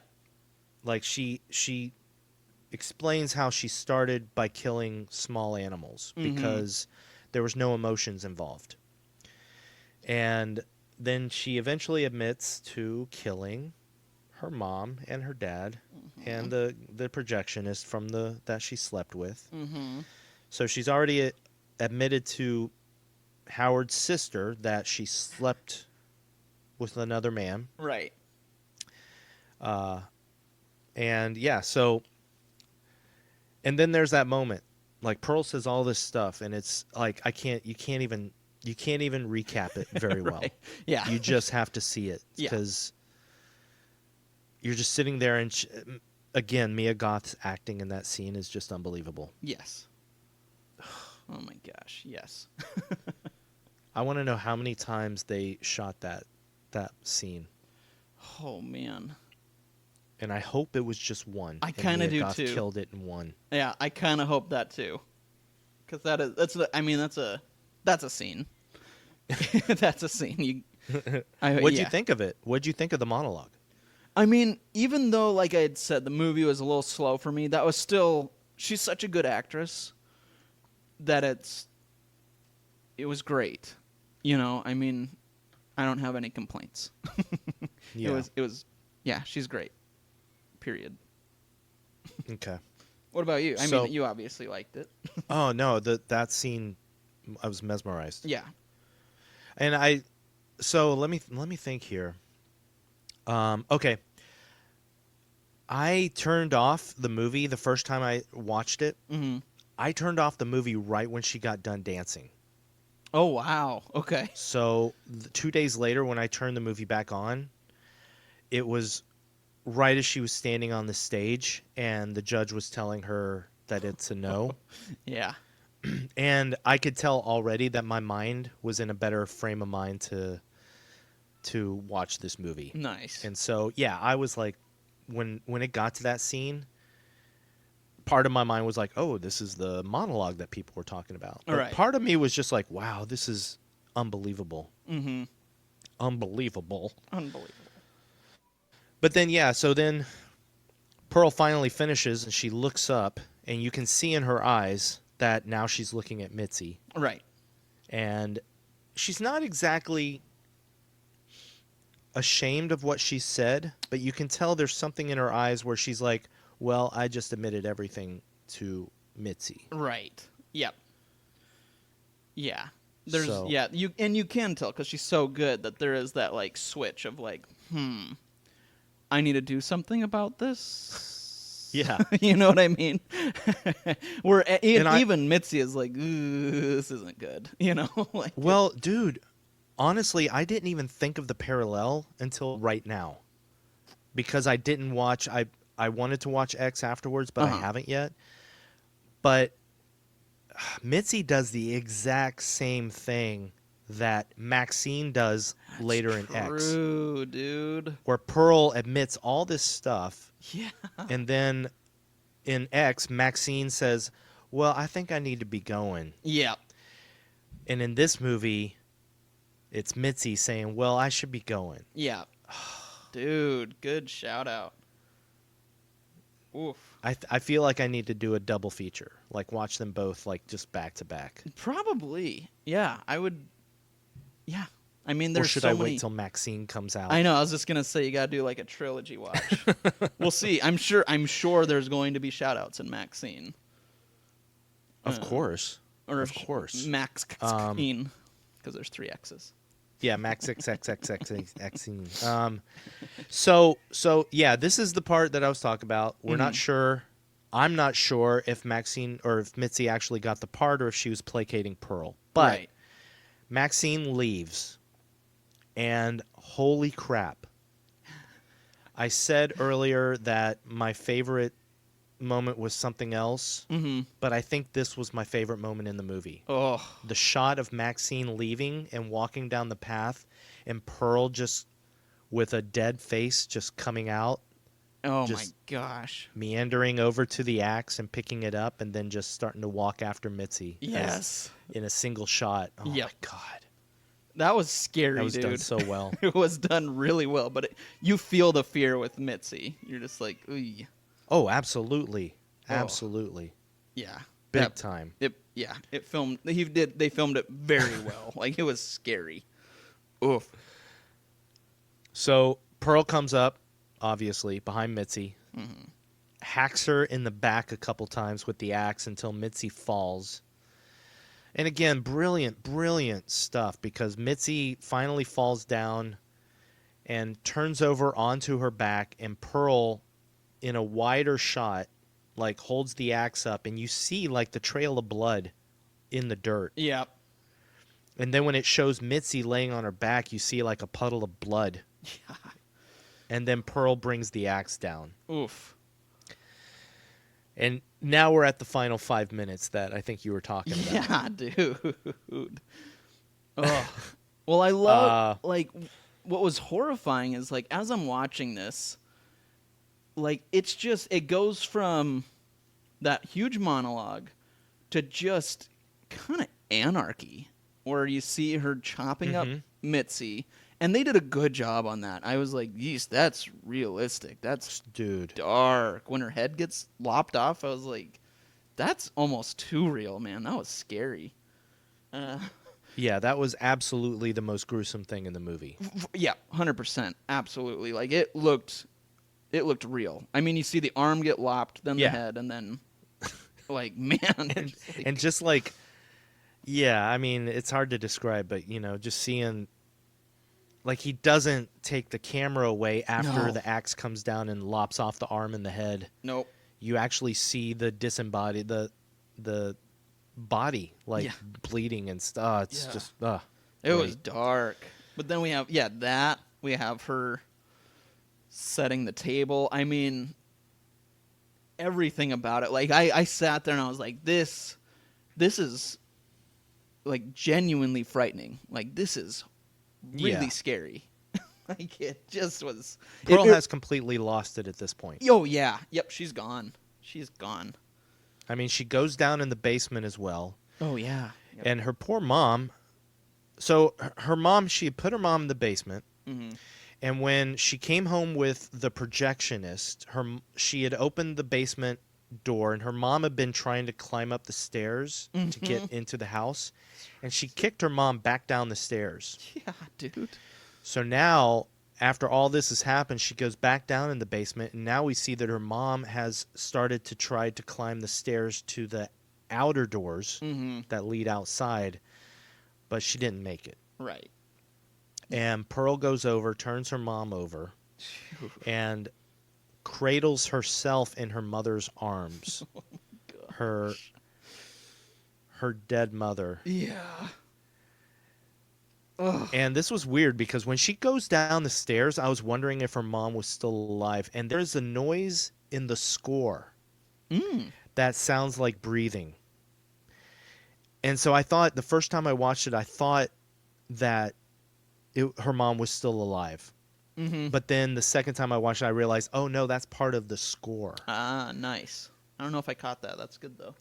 Speaker 2: Like she explains how she started by killing small animals because there was no emotions involved. And then she eventually admits to killing her mom and her dad and the projectionist from that she slept with.
Speaker 3: Mm-hmm.
Speaker 2: So she's already admitted to Howard's sister that she slept with another man.
Speaker 3: Right.
Speaker 2: And yeah, so and then there's that moment. Like Pearl says all this stuff and it's like you can't even recap it very well.
Speaker 3: Right. Yeah.
Speaker 2: You just have to see it
Speaker 3: Yeah.
Speaker 2: because you're just sitting there and again, Mia Goth's acting in that scene is just unbelievable.
Speaker 3: Yes. Oh my gosh. Yes.
Speaker 2: I want to know how many times they shot that scene.
Speaker 3: Oh man.
Speaker 2: And I hope it was just one.
Speaker 3: I
Speaker 2: and
Speaker 3: kind of
Speaker 2: Mia
Speaker 3: do
Speaker 2: Goth
Speaker 3: too.
Speaker 2: Killed it in one.
Speaker 3: Yeah, I kind of hope that too. Cuz that's a scene. That's a scene.
Speaker 2: What'd you think of it? What'd you think of the monologue?
Speaker 3: I mean, even though, like I had said, the movie was a little slow for me, that was still... She's such a good actress that it was great. You know, I mean, I don't have any complaints.
Speaker 2: Yeah.
Speaker 3: It was, yeah, she's great. Period.
Speaker 2: Okay.
Speaker 3: What about you? I
Speaker 2: So-
Speaker 3: mean, you obviously liked it.
Speaker 2: Oh no, that scene, I was mesmerized.
Speaker 3: Yeah.
Speaker 2: And so let me think here. Okay. I turned off the movie the first time I watched it.
Speaker 3: Mm-hmm.
Speaker 2: I turned off the movie right when she got done dancing.
Speaker 3: Oh, wow. Okay.
Speaker 2: So 2 days later, when I turned the movie back on, it was right as she was standing on the stage, and the judge was telling her that it's a no.
Speaker 3: Yeah.
Speaker 2: And I could tell already that my mind was in a better frame of mind to watch this movie.
Speaker 3: Nice.
Speaker 2: And so, yeah, I was like, when it got to that scene, part of my mind was like, oh, this is the monologue that people were talking about. But
Speaker 3: Right.
Speaker 2: part of me was just like, wow, this is unbelievable.
Speaker 3: Mm-hmm.
Speaker 2: Unbelievable.
Speaker 3: Unbelievable.
Speaker 2: But then, yeah, so then Pearl finally finishes and she looks up and you can see in her eyes that now she's looking at Mitzi.
Speaker 3: Right.
Speaker 2: And she's not exactly ashamed of what she said, but you can tell there's something in her eyes where she's like, well, I just admitted everything to Mitzi.
Speaker 3: Right. Yep. Yeah. There's
Speaker 2: So-
Speaker 3: yeah, you can tell because she's so good that there is that like switch of like, I need to do something about this.
Speaker 2: Yeah.
Speaker 3: You know what I mean? Where
Speaker 2: And
Speaker 3: even Mitzi is like, ooh, this isn't good. You know? Like,
Speaker 2: Well, dude, honestly, I didn't even think of the parallel until right now. Because I didn't watch I wanted to watch X afterwards, but I haven't yet. But Mitzi does the exact same thing that Maxine does later in X.
Speaker 3: true, dude.
Speaker 2: Where Pearl admits all this stuff,
Speaker 3: Yeah.
Speaker 2: and then in X, Maxine says, well, I think I need to be going.
Speaker 3: Yep.
Speaker 2: And in this movie, it's Mitzi saying, well, I should be going.
Speaker 3: Yeah. Dude, good shout out. Oof.
Speaker 2: I feel like I need to do a double feature, like watch them both like just back to back.
Speaker 3: Probably. Yeah, I would. Yeah. I mean,
Speaker 2: Or
Speaker 3: there's
Speaker 2: should
Speaker 3: so
Speaker 2: I
Speaker 3: many...
Speaker 2: wait till Maxine comes out?
Speaker 3: I know. I was just gonna say you gotta do like a trilogy watch. We'll see. I'm sure there's going to be shout outs in Maxine.
Speaker 2: Of course.
Speaker 3: Or
Speaker 2: Of course.
Speaker 3: Max Maxine. Because there's 3 X's.
Speaker 2: Yeah, Max XXXXXing. So yeah, this is the part that I was talking about. We're not sure. I'm not sure if Maxine or if Mitzi actually got the part or if she was placating Pearl. But
Speaker 3: Right.
Speaker 2: Maxine leaves, and holy crap. I said earlier that my favorite moment was something else, but I think this was my favorite moment in the movie.
Speaker 3: Oh,
Speaker 2: The shot of Maxine leaving and walking down the path, and Pearl just with a dead face just coming out.
Speaker 3: oh my
Speaker 2: Just
Speaker 3: gosh.
Speaker 2: meandering over to the axe and picking it up, and then just starting to walk after Mitzi.
Speaker 3: Yes.
Speaker 2: In a single shot. Oh
Speaker 3: Yep.
Speaker 2: my God.
Speaker 3: That was scary,
Speaker 2: That was
Speaker 3: dude.
Speaker 2: done so well.
Speaker 3: It was done really well, but you feel the fear with Mitzi. You're just like, ooh.
Speaker 2: Oh, absolutely.
Speaker 3: Oh.
Speaker 2: Absolutely.
Speaker 3: Yeah.
Speaker 2: Big time.
Speaker 3: It filmed. They filmed it very well. Like, it was scary. Oof.
Speaker 2: So Pearl comes up, obviously, behind Mitzi. Hacks her in the back a couple times with the axe until Mitzi falls. And again, brilliant, brilliant stuff, because Mitzi finally falls down and turns over onto her back, and Pearl, in a wider shot, like holds the axe up, and you see like the trail of blood in the dirt.
Speaker 3: Yep.
Speaker 2: And then when it shows Mitzi laying on her back, you see like a puddle of blood.
Speaker 3: Yeah.
Speaker 2: And then Pearl brings the axe down.
Speaker 3: Oof.
Speaker 2: And now we're at the final 5 minutes that I think you were talking about.
Speaker 3: Yeah, dude. Ugh. Well, I love, like, what was horrifying is, like, as I'm watching this, like, it's just, it goes from that huge monologue to just kind of anarchy, where you see her chopping up Mitzi, and they did a good job on that. I was like, yeesh, that's realistic. That's
Speaker 2: Dude.
Speaker 3: dark. When her head gets lopped off, I was like, that's almost too real, man. That was scary.
Speaker 2: Yeah, that was absolutely the most gruesome thing in the movie.
Speaker 3: Yeah, 100%. Absolutely. Like, it looked real. I mean, you see the arm get lopped, then the
Speaker 2: Yeah.
Speaker 3: head, and then, like, man.
Speaker 2: And just like, yeah, I mean, it's hard to describe, but, you know, just seeing, like, he doesn't take the camera away after
Speaker 3: No.
Speaker 2: the axe comes down and lops off the arm and the head.
Speaker 3: Nope.
Speaker 2: You actually see the disembodied, the body, like,
Speaker 3: Yeah.
Speaker 2: bleeding and stuff. It's
Speaker 3: Yeah.
Speaker 2: just,
Speaker 3: It was
Speaker 2: great.
Speaker 3: dark. But then we have, that. We have her setting the table. I mean, everything about it. Like, I sat there and I was like, this is, like, genuinely frightening. Like, this is really
Speaker 2: Yeah.
Speaker 3: scary. Like, it just was.
Speaker 2: Pearl has completely lost it at this point.
Speaker 3: Oh, yeah. Yep, she's gone. She's gone.
Speaker 2: I mean, she goes down in the basement as well.
Speaker 3: Oh, yeah. Yep.
Speaker 2: And her poor mom. So her mom, she had put her mom in the basement. And when she came home with the projectionist, she had opened the basement door, and her mom had been trying to climb up the stairs to get into the house. And she kicked her mom back down the stairs.
Speaker 3: Yeah, dude.
Speaker 2: So now, after all this has happened, she goes back down in the basement, and now we see that her mom has started to try to climb the stairs to the outer doors that lead outside, but she didn't make it.
Speaker 3: Right.
Speaker 2: And Pearl goes over, turns her mom over, and cradles herself in her mother's arms. Her dead mother.
Speaker 3: Yeah.
Speaker 2: And this was weird because when she goes down the stairs, I was wondering if her mom was still alive. And there's a noise in the score that sounds like breathing. And so I thought, the first time I watched it, I thought that her mom was still alive. But then the second time I watched it, I realized, oh no, that's part of the score.
Speaker 3: Ah, nice. I don't know if I caught that. That's good, though.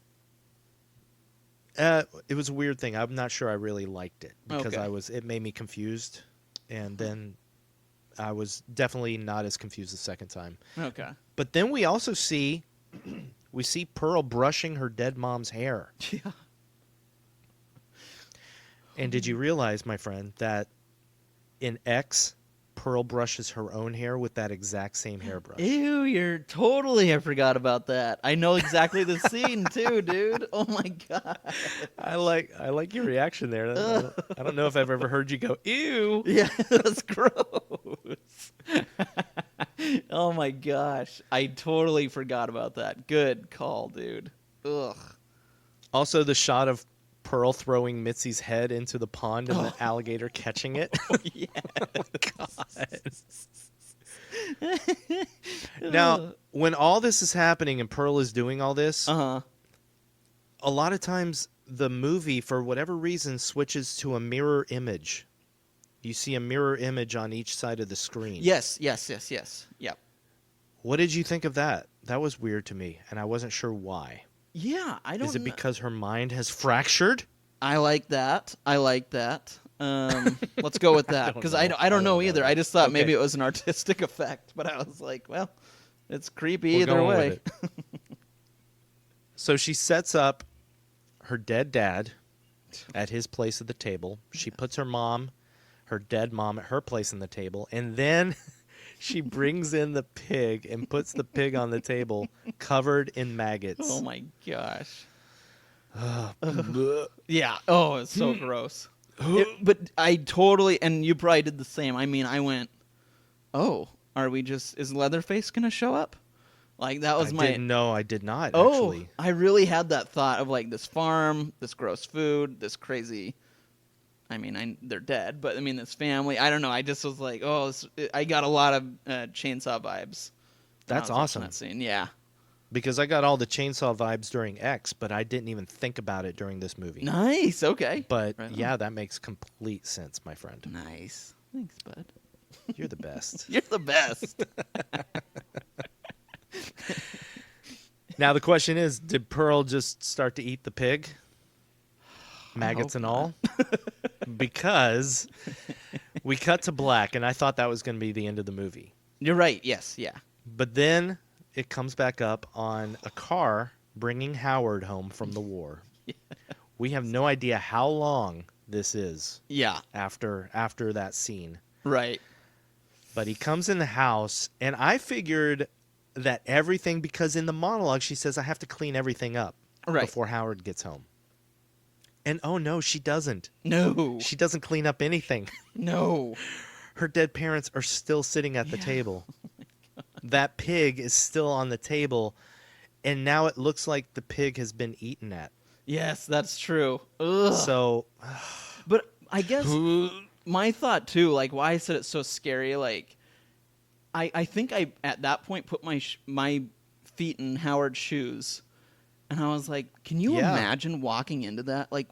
Speaker 2: It was a weird thing. I'm not sure I really liked it because
Speaker 3: Okay.
Speaker 2: it made me confused. And then I was definitely not as confused the second time.
Speaker 3: Okay.
Speaker 2: But then we also see Pearl brushing her dead mom's hair.
Speaker 3: Yeah.
Speaker 2: And did you realize, my friend, that in X, Pearl brushes her own hair with that exact same hairbrush?
Speaker 3: Ew, I forgot about that. I know exactly the scene, too, dude. Oh, my God.
Speaker 2: I like your reaction there. I don't know if I've ever heard you go, ew.
Speaker 3: Yeah, that's gross. Oh, my gosh. I totally forgot about that. Good call, dude. Ugh.
Speaker 2: Also, the shot of Pearl throwing Mitzi's head into the pond and the alligator catching it.
Speaker 3: Yeah.
Speaker 2: God. Now, when all this is happening and Pearl is doing all this,
Speaker 3: Uh-huh.
Speaker 2: a lot of times the movie, for whatever reason, switches to a mirror image. You see a mirror image on each side of the screen.
Speaker 3: Yes. Yep.
Speaker 2: What did you think of that? That was weird to me, and I wasn't sure why.
Speaker 3: Yeah, I don't
Speaker 2: Is it
Speaker 3: kn-
Speaker 2: because her mind has fractured?
Speaker 3: I like that. Let's go with that because I don't know either. I just thought maybe it was an artistic effect, but I was like, well, it's creepy either
Speaker 2: going
Speaker 3: way.
Speaker 2: with it. So she sets up her dead dad at his place at the table. She puts her dead mom at her place in the table, and then she brings in the pig and puts the pig on the table covered in maggots.
Speaker 3: Oh my gosh. Yeah. Oh, it's so gross. But I totally, and you probably did the same. I mean, I went, oh, is Leatherface going to show up? Like, that was
Speaker 2: I did not,
Speaker 3: Oh,
Speaker 2: actually.
Speaker 3: I really had that thought of, like, this farm, this gross food, this crazy, I mean, they're dead, but, I mean, this family. I don't know. I just was like, I got a lot of Chainsaw vibes.
Speaker 2: That's awesome.
Speaker 3: That scene. Yeah.
Speaker 2: Because I got all the chainsaw vibes during X, but I didn't even think about it during this movie.
Speaker 3: Nice. Okay.
Speaker 2: But,
Speaker 3: Right on.
Speaker 2: yeah, that makes complete sense, my friend.
Speaker 3: Nice. Thanks, bud.
Speaker 2: You're the best.
Speaker 3: You're the best.
Speaker 2: Now, the question is, did Pearl just start to eat the pig? Maggots and all? Because we cut to black, and I thought that was going to be the end of the movie.
Speaker 3: You're right. Yes. Yeah.
Speaker 2: But then it comes back up on a car bringing Howard home from the war. We have no idea how long this is.
Speaker 3: Yeah.
Speaker 2: After that scene.
Speaker 3: Right.
Speaker 2: But he comes in the house, and I figured that everything, because in the monologue she says, I have to clean everything up before Howard gets home. And oh no, she doesn't.
Speaker 3: No.
Speaker 2: She doesn't clean up anything.
Speaker 3: No.
Speaker 2: Her dead parents are still sitting at the table. That pig is still on the table, and now it looks like the pig has been eaten at.
Speaker 3: Yes, that's true. Ugh.
Speaker 2: So,
Speaker 3: but I guess my thought too, like why I said it's so scary, like I think I at that point put my feet in Howard's shoes, and I was like, can you imagine walking into that? Like,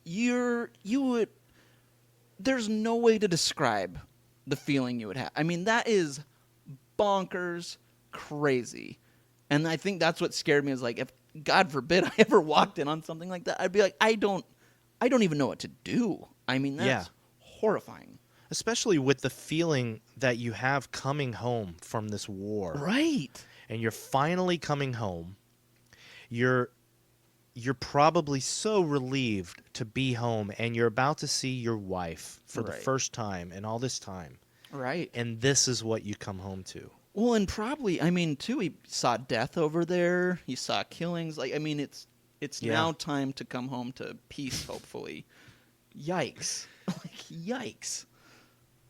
Speaker 3: you would. There's no way to describe the feeling you would have. I mean, that is bonkers crazy, and I think that's what scared me. Is like, if God forbid I ever walked in on something like that, I'd be like, I don't even know what to do. I mean, that's horrifying.
Speaker 2: Especially with the feeling that you have coming home from this war.
Speaker 3: Right.
Speaker 2: And you're finally coming home. You're probably so relieved to be home, and you're about to see your wife for the first time in all this time.
Speaker 3: Right.
Speaker 2: And this is what you come home to.
Speaker 3: Well, and probably, I mean, too, he saw death over there. He saw killings. Like, I mean, it's now time to come home to peace, hopefully. Yikes. Like, yikes.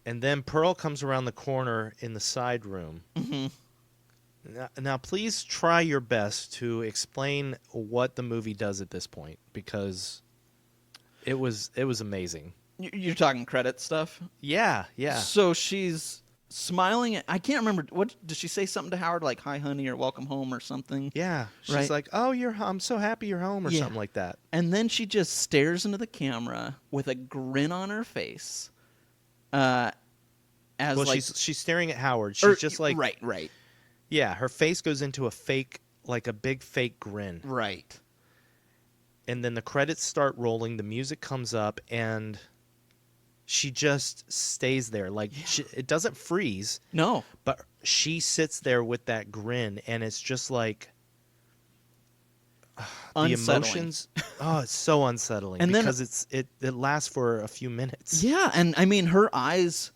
Speaker 2: And then Pearl comes around the corner in the side room.
Speaker 3: Mm-hmm.
Speaker 2: Now, please try your best to explain what the movie does at this point, because it was amazing.
Speaker 3: You're talking credit stuff?
Speaker 2: Yeah, yeah.
Speaker 3: So she's smiling at, I can't remember, what did she say something to Howard, like, hi, honey, or welcome home or something?
Speaker 2: Yeah. She's like, oh, I'm so happy you're home, or something like that.
Speaker 3: And then she just stares into the camera with a grin on her face. As like,
Speaker 2: she's staring at Howard. She's just like...
Speaker 3: Right.
Speaker 2: Yeah, her face goes into a big fake grin.
Speaker 3: Right.
Speaker 2: And then the credits start rolling, the music comes up, and she just stays there. Like, it doesn't freeze.
Speaker 3: No.
Speaker 2: But she sits there with that grin, and it's just like... the emotions... Oh, it's so unsettling. And because it lasts for a few minutes.
Speaker 3: Yeah, and I mean, her eyes...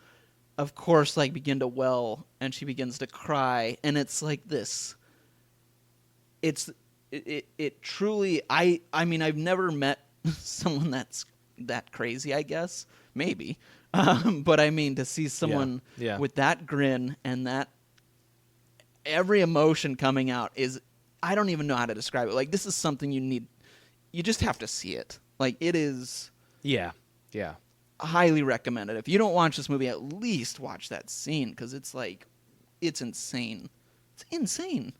Speaker 3: of course, like, begin to well, and she begins to cry, and it's like this. It truly. I mean, I've never met someone that's that crazy. I guess maybe, but I mean, to see someone with that grin and that every emotion coming out is, I don't even know how to describe it. Like, this is something you need. You just have to see it. Like, it is.
Speaker 2: Yeah.
Speaker 3: Highly recommended. If you don't watch this movie, at least watch that scene, because it's like, it's insane. It's insane.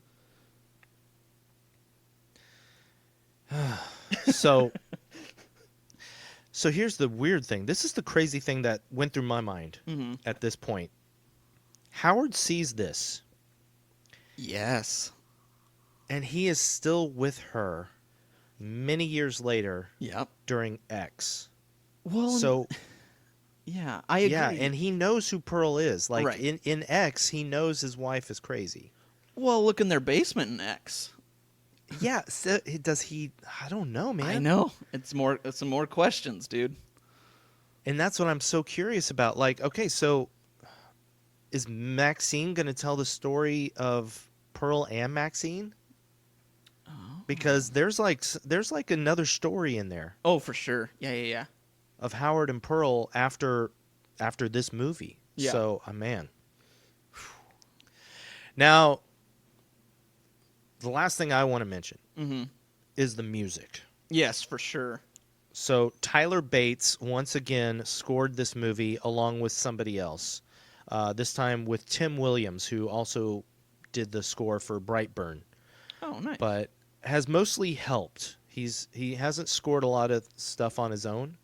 Speaker 2: So here's the weird thing. This is the crazy thing that went through my mind at this point. Howard sees this,
Speaker 3: Yes.
Speaker 2: and he is still with her many years later
Speaker 3: Yep.
Speaker 2: during X.
Speaker 3: Well,
Speaker 2: So
Speaker 3: yeah, I agree.
Speaker 2: yeah, and he knows who Pearl is. Like
Speaker 3: Right.
Speaker 2: in X, he knows his wife is crazy.
Speaker 3: Well, look in their basement in X.
Speaker 2: Yeah, so does he? I don't know, man.
Speaker 3: I know. It's some more questions, dude.
Speaker 2: And that's what I'm so curious about. Like, okay, so is Maxine going to tell the story of Pearl and Maxine?
Speaker 3: Oh.
Speaker 2: Because there's like another story in there
Speaker 3: Oh, for sure. Yeah.
Speaker 2: of Howard and Pearl after this movie.
Speaker 3: Yeah.
Speaker 2: So, man. Now, the last thing I want to mention is the music.
Speaker 3: Yes, for sure.
Speaker 2: So Tyler Bates once again scored this movie along with somebody else. This time with Tim Williams, who also did the score for Brightburn,
Speaker 3: Oh, nice.
Speaker 2: but has mostly helped. He hasn't scored a lot of stuff on his own.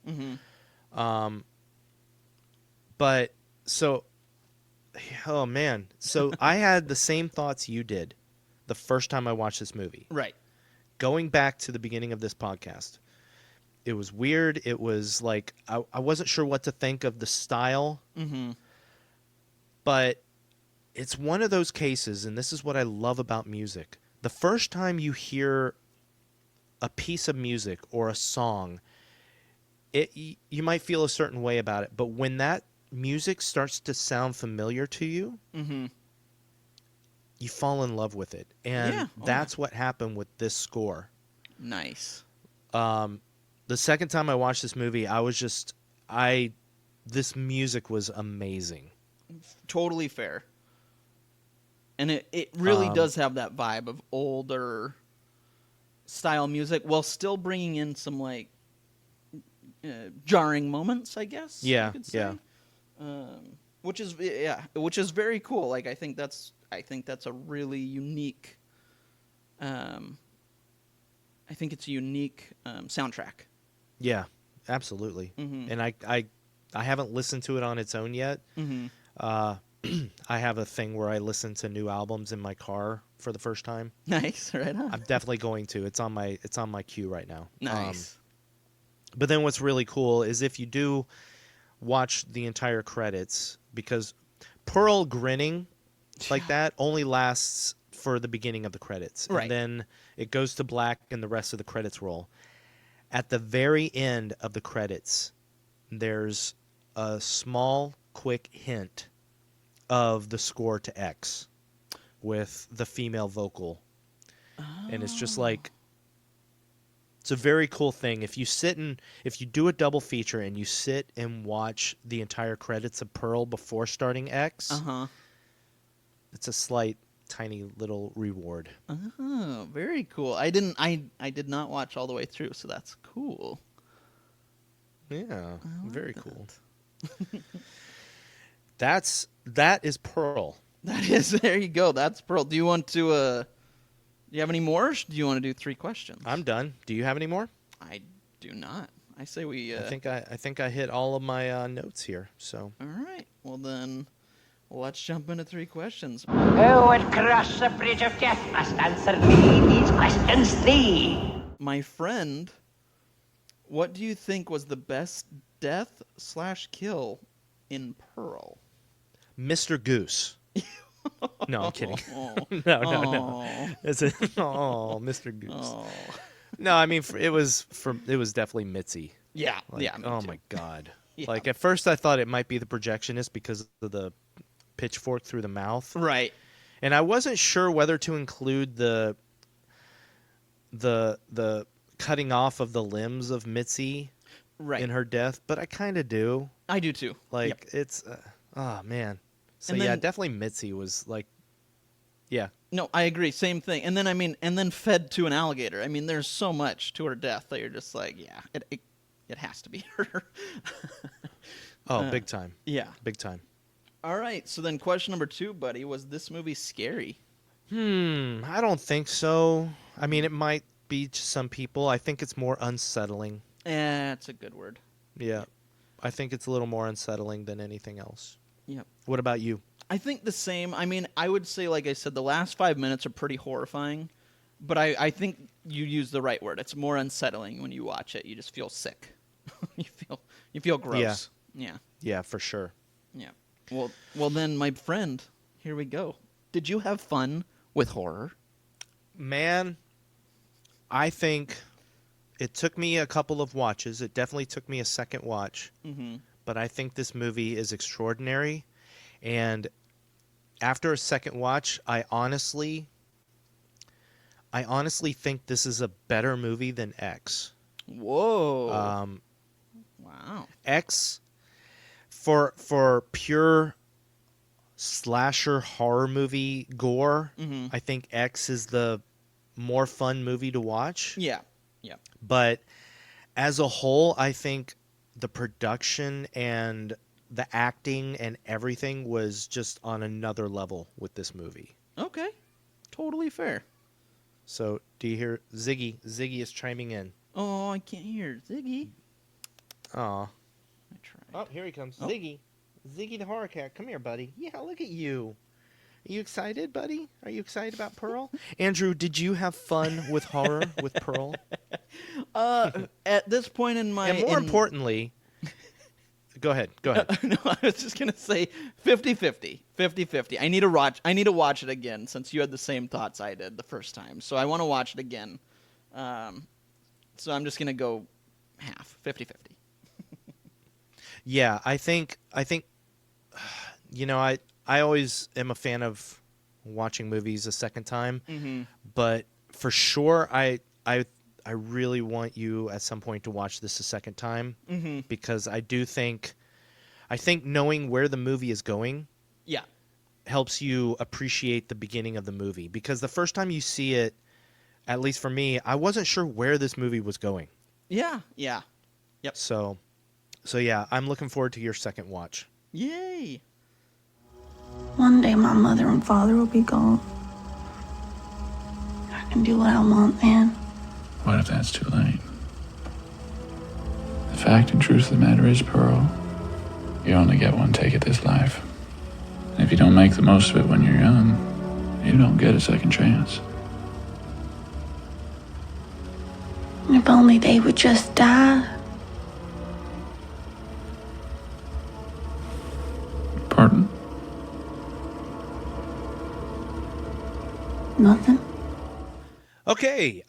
Speaker 2: But so, oh man, so I had the same thoughts you did the first time I watched this movie.
Speaker 3: Right.
Speaker 2: Going back to the beginning of this podcast, it was weird. It was like I wasn't sure what to think of the style. But it's one of those cases, and this is what I love about music. The first time you hear a piece of music or a song, you might feel a certain way about it. But when that music starts to sound familiar to you, you fall in love with it. And
Speaker 3: Yeah.
Speaker 2: that's what happened with this score.
Speaker 3: Nice.
Speaker 2: The second time I watched this movie, this music was amazing.
Speaker 3: Totally fair. And it really does have that vibe of older style music while still bringing in some like jarring moments, I guess.
Speaker 2: Yeah,
Speaker 3: you could say.
Speaker 2: yeah.
Speaker 3: Which is very cool. Like I think that's a really unique. I think it's a unique soundtrack.
Speaker 2: Yeah, absolutely. And I haven't listened to it on its own yet. I have a thing where I listen to new albums in my car for the first time.
Speaker 3: Nice, right on.
Speaker 2: I'm definitely going to. It's on my queue right now.
Speaker 3: Nice.
Speaker 2: But then what's really cool is if you do watch the entire credits, because Pearl grinning like that only lasts for the beginning of the credits.
Speaker 3: Right.
Speaker 2: And then it goes to black and the rest of the credits roll. At the very end of the credits, there's a small, quick hint of the score to X with the female vocal. And it's just like, it's a very cool thing. If you do a double feature and you sit and watch the entire credits of Pearl before starting X, it's a slight, tiny little reward.
Speaker 3: Oh, very cool. I did not watch all the way through, so that's cool.
Speaker 2: Yeah, very cool. That is Pearl.
Speaker 3: That is, there you go. That's Pearl. Do you want to, do you have any more? Or do you want to do 3 questions?
Speaker 2: I'm done. Do you have any more?
Speaker 3: I do not. I say we.
Speaker 2: I think I hit all of my notes here. So.
Speaker 3: All right. Well then, let's jump into 3 questions.
Speaker 9: Who would cross the bridge of death must answer me these questions 3.
Speaker 3: My friend, what do you think was the best death/kill in Pearl?
Speaker 2: Mr. Goose. No, I'm kidding.
Speaker 3: Oh.
Speaker 2: No. It's Mr. Goose.
Speaker 3: Oh.
Speaker 2: No, I mean it was definitely Mitzi.
Speaker 3: Yeah.
Speaker 2: Like,
Speaker 3: yeah. Me
Speaker 2: oh
Speaker 3: too.
Speaker 2: my god.
Speaker 3: Yeah.
Speaker 2: Like at first I thought it might be the projectionist because of the pitchfork through the mouth.
Speaker 3: Right.
Speaker 2: And I wasn't sure whether to include the cutting off of the limbs of Mitzi
Speaker 3: Right.
Speaker 2: in her death, but I kind of do.
Speaker 3: I do too.
Speaker 2: Like
Speaker 3: Yep.
Speaker 2: it's oh man. So
Speaker 3: And
Speaker 2: yeah,
Speaker 3: then-
Speaker 2: definitely Mitzi was like yeah.
Speaker 3: No, I agree. Same thing. And then fed to an alligator. I mean, there's so much to her death that you're just like, yeah, it has to be her.
Speaker 2: Oh, big time.
Speaker 3: Yeah.
Speaker 2: Big time.
Speaker 3: All right, so then question number 2, buddy, was this movie scary?
Speaker 2: I don't think so. I mean, it might be to some people. I think it's more unsettling.
Speaker 3: That's a good word.
Speaker 2: Yeah. I think it's a little more unsettling than anything else.
Speaker 3: Yep.
Speaker 2: What about you?
Speaker 3: I think the same. I mean, I would say, like I said, the last 5 minutes are pretty horrifying, but I think you use the right word. It's more unsettling when you watch it. You just feel sick. you feel gross. Yeah.
Speaker 2: Yeah, for sure.
Speaker 3: Yeah. Well then, my friend, here we go. Did you have fun with horror?
Speaker 2: Man, I think it took me a couple of watches. It definitely took me a second watch.
Speaker 3: Mm-hmm.
Speaker 2: But I think this movie is extraordinary. And after a second watch, I honestly think this is a better movie than X.
Speaker 3: Whoa. Wow.
Speaker 2: X, for pure slasher horror movie gore, I think X is the more fun movie to watch.
Speaker 3: Yeah. Yeah.
Speaker 2: But as a whole, I think the production and the acting and everything was just on another level with this movie.
Speaker 3: Okay. Totally fair.
Speaker 2: So, do you hear Ziggy? Ziggy is chiming in.
Speaker 3: Oh, I can't hear Ziggy.
Speaker 2: Aw.
Speaker 3: I tried.
Speaker 2: Oh, here he comes.
Speaker 3: Oh.
Speaker 2: Ziggy. Ziggy the horror cat. Come here, buddy. Yeah, look at you. Are you excited, buddy? Are you excited about Pearl? Andrew, did you have fun with horror with Pearl?
Speaker 3: At this point in my...
Speaker 2: And more importantly... Go ahead.
Speaker 3: No, I was just going to say 50-50. 50-50. I need to watch it again since you had the same thoughts I did the first time. So I want to watch it again. So I'm just going to go half. 50-50.
Speaker 2: Yeah, I think you know, I always am a fan of watching movies a second time, but for sure I really want you at some point to watch this a second time because I think knowing where the movie is going helps you appreciate the beginning of the movie, because the first time you see it, at least for me, I wasn't sure where this movie was going.
Speaker 3: Yeah. Yep.
Speaker 2: So yeah, I'm looking forward to your second watch.
Speaker 3: Yay.
Speaker 4: One day my mother and father will be gone. I can do what I want then.
Speaker 7: What if that's too late? The fact and truth of the matter is, Pearl, you only get one take at this life. And if you don't make the most of it when you're young, you don't get a second chance.
Speaker 4: If only they would just die.
Speaker 7: Pardon?
Speaker 4: Nothing.
Speaker 2: Okay,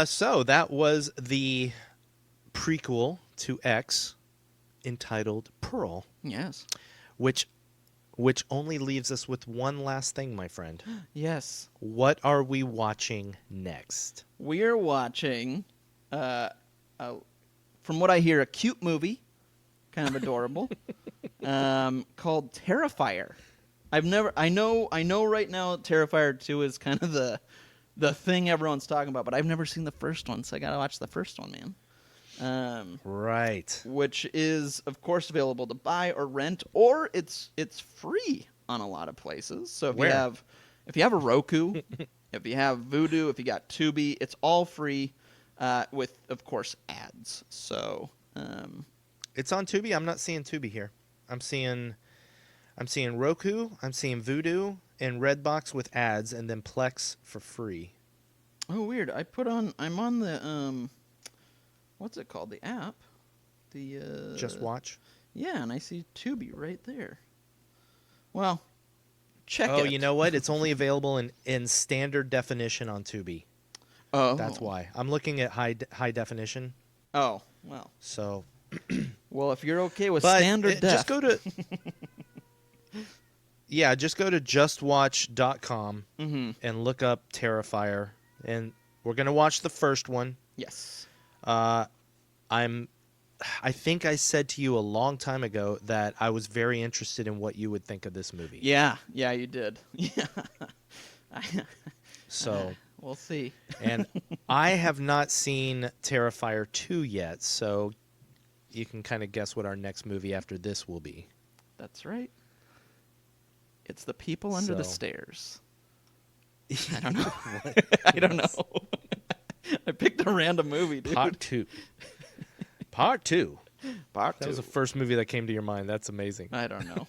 Speaker 2: so that was the prequel to X, entitled Pearl.
Speaker 3: Yes.
Speaker 2: Which only leaves us with one last thing, my friend.
Speaker 3: Yes.
Speaker 2: What are we watching next?
Speaker 3: We're watching, from what I hear, a cute movie, kind of adorable, called Terrifier. I know right now Terrifier 2 is kind of the thing everyone's talking about, but I've never seen the first one, so I gotta watch the first one, man.
Speaker 2: Right.
Speaker 3: Which is, of course, available to buy or rent, or it's free on a lot of places. So if you have a Roku, if you have Vudu, if you got Tubi, it's all free, with, of course, ads. So
Speaker 2: It's on Tubi. I'm not seeing Tubi here. I'm seeing Roku, I'm seeing Vudu, and Redbox with ads, and then Plex for free.
Speaker 3: Oh, weird. I'm on the what's it called? The app. The
Speaker 2: Just Watch.
Speaker 3: Yeah, and I see Tubi right there. Well, check it.
Speaker 2: Oh, you know what? It's only available in standard definition on Tubi.
Speaker 3: Oh.
Speaker 2: That's why. I'm looking at high definition.
Speaker 3: Oh, well.
Speaker 2: So
Speaker 3: Well, if you're okay with standard def.
Speaker 2: Just go to Yeah, just go to justwatch.com and look up Terrifier, and we're going to watch the first one.
Speaker 3: Yes.
Speaker 2: I think I said to you a long time ago that I was very interested in what you would think of this movie.
Speaker 3: Yeah, you did. Yeah.
Speaker 2: So
Speaker 3: we'll see.
Speaker 2: And I have not seen Terrifier 2 yet, so you can kind of guess what our next movie after this will be.
Speaker 3: That's right. It's The People Under the
Speaker 2: So-
Speaker 3: Stairs. I don't know. I don't know. I picked a random movie, dude.
Speaker 2: Part 2. Part 2.
Speaker 3: Part
Speaker 2: That was the
Speaker 3: 2.
Speaker 2: first movie that came to your mind. That's amazing.
Speaker 3: I don't know.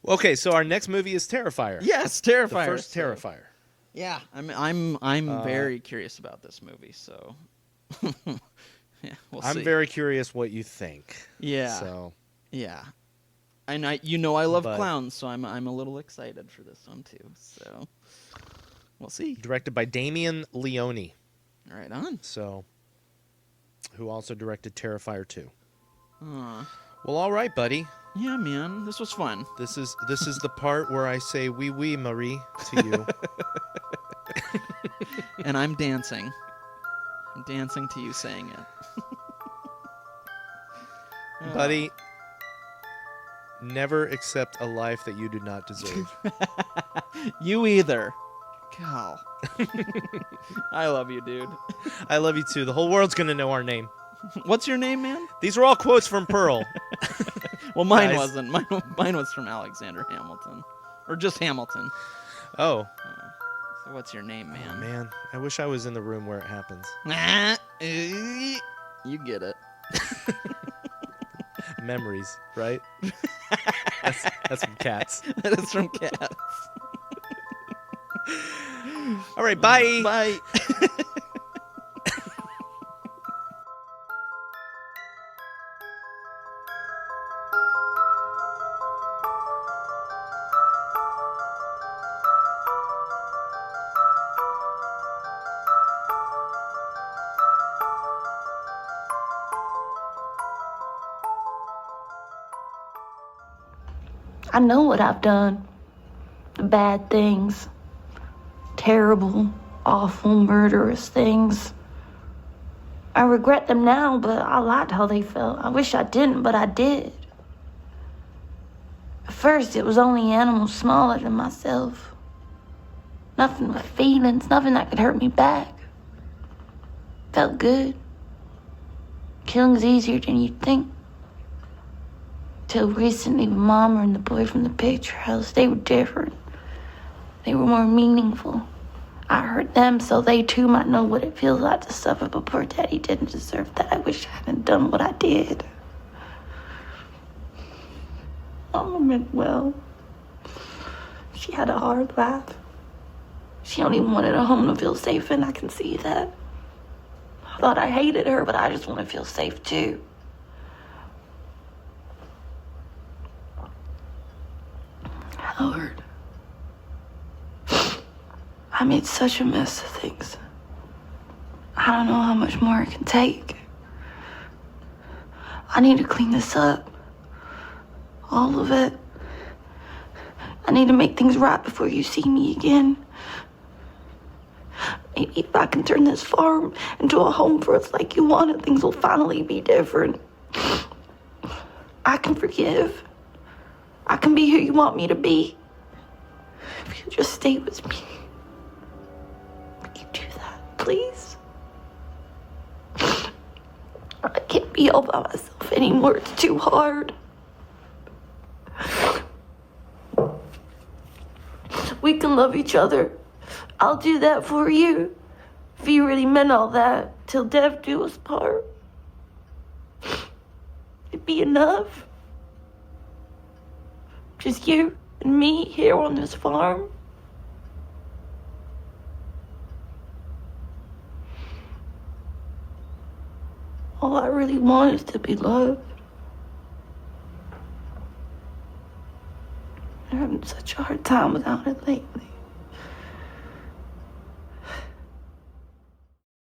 Speaker 2: Okay, so our next movie is Terrifier.
Speaker 3: Yes,
Speaker 2: The
Speaker 3: Terrifier.
Speaker 2: first
Speaker 3: So-
Speaker 2: Terrifier.
Speaker 3: Yeah, I'm very curious about this movie. So, yeah, we'll see.
Speaker 2: I'm very curious what you think.
Speaker 3: Yeah.
Speaker 2: So,
Speaker 3: Yeah, and I love
Speaker 2: But-
Speaker 3: clowns, so I'm a little excited for this one too. So, we'll see.
Speaker 2: directed by Damien Leone.
Speaker 3: Right on.
Speaker 2: So, who also directed Terrifier 2.
Speaker 3: Aw.
Speaker 2: Well, all right, buddy.
Speaker 3: Yeah, man, this was fun.
Speaker 2: This is the part where I say "Oui, oui, Marie" to you.
Speaker 3: And I'm dancing. I'm dancing to you saying it.
Speaker 2: Buddy, never accept a life that you do not deserve.
Speaker 3: You either. Cal. I love you, dude.
Speaker 2: I love you too. The whole world's going to know our name.
Speaker 3: What's your name, man?
Speaker 2: These are all quotes from Pearl.
Speaker 3: Well, mine
Speaker 2: Guys.
Speaker 3: wasn't. Mine was from Alexander Hamilton. Or just Hamilton.
Speaker 2: Oh,
Speaker 3: So what's your name, man?
Speaker 2: man. I wish I was in the room where it happens.
Speaker 3: You get it.
Speaker 2: Memories, right? That's from Cats.
Speaker 3: That is from Cats.
Speaker 2: All right, bye.
Speaker 3: Bye.
Speaker 5: I know what I've done. The bad things. Terrible, awful, murderous things. I regret them now, but I liked how they felt. I wish I didn't, but I did. At first, it was only animals smaller than myself. Nothing but feelings, nothing that could hurt me back. Felt good. Killing's easier than you'd think. Till recently, with Mama and the boy from the picture house, they were different. They were more meaningful. I hurt them so they too might know what it feels like to suffer, but poor Daddy didn't deserve that. I wish I hadn't done what I did. Mama meant well. She had a hard life. She only wanted a home to feel safe in. I can see that. I thought I hated her, but I just want to feel safe too. Howard. I made such a mess of things. I don't know how much more I can take. I need to clean this up. All of it. I need to make things right before you see me again. Maybe if I can turn this farm into a home for us like you wanted, things will finally be different. I can forgive. I can be who you want me to be. If you just stay with me. Will you do that, please? I can't be all by myself anymore. It's too hard. We can love each other. I'll do that for you. If you really meant all that, till death do us part. It'd be enough. Just you and me here on this farm. All I really want is to be loved. I'm having such a hard time without it lately.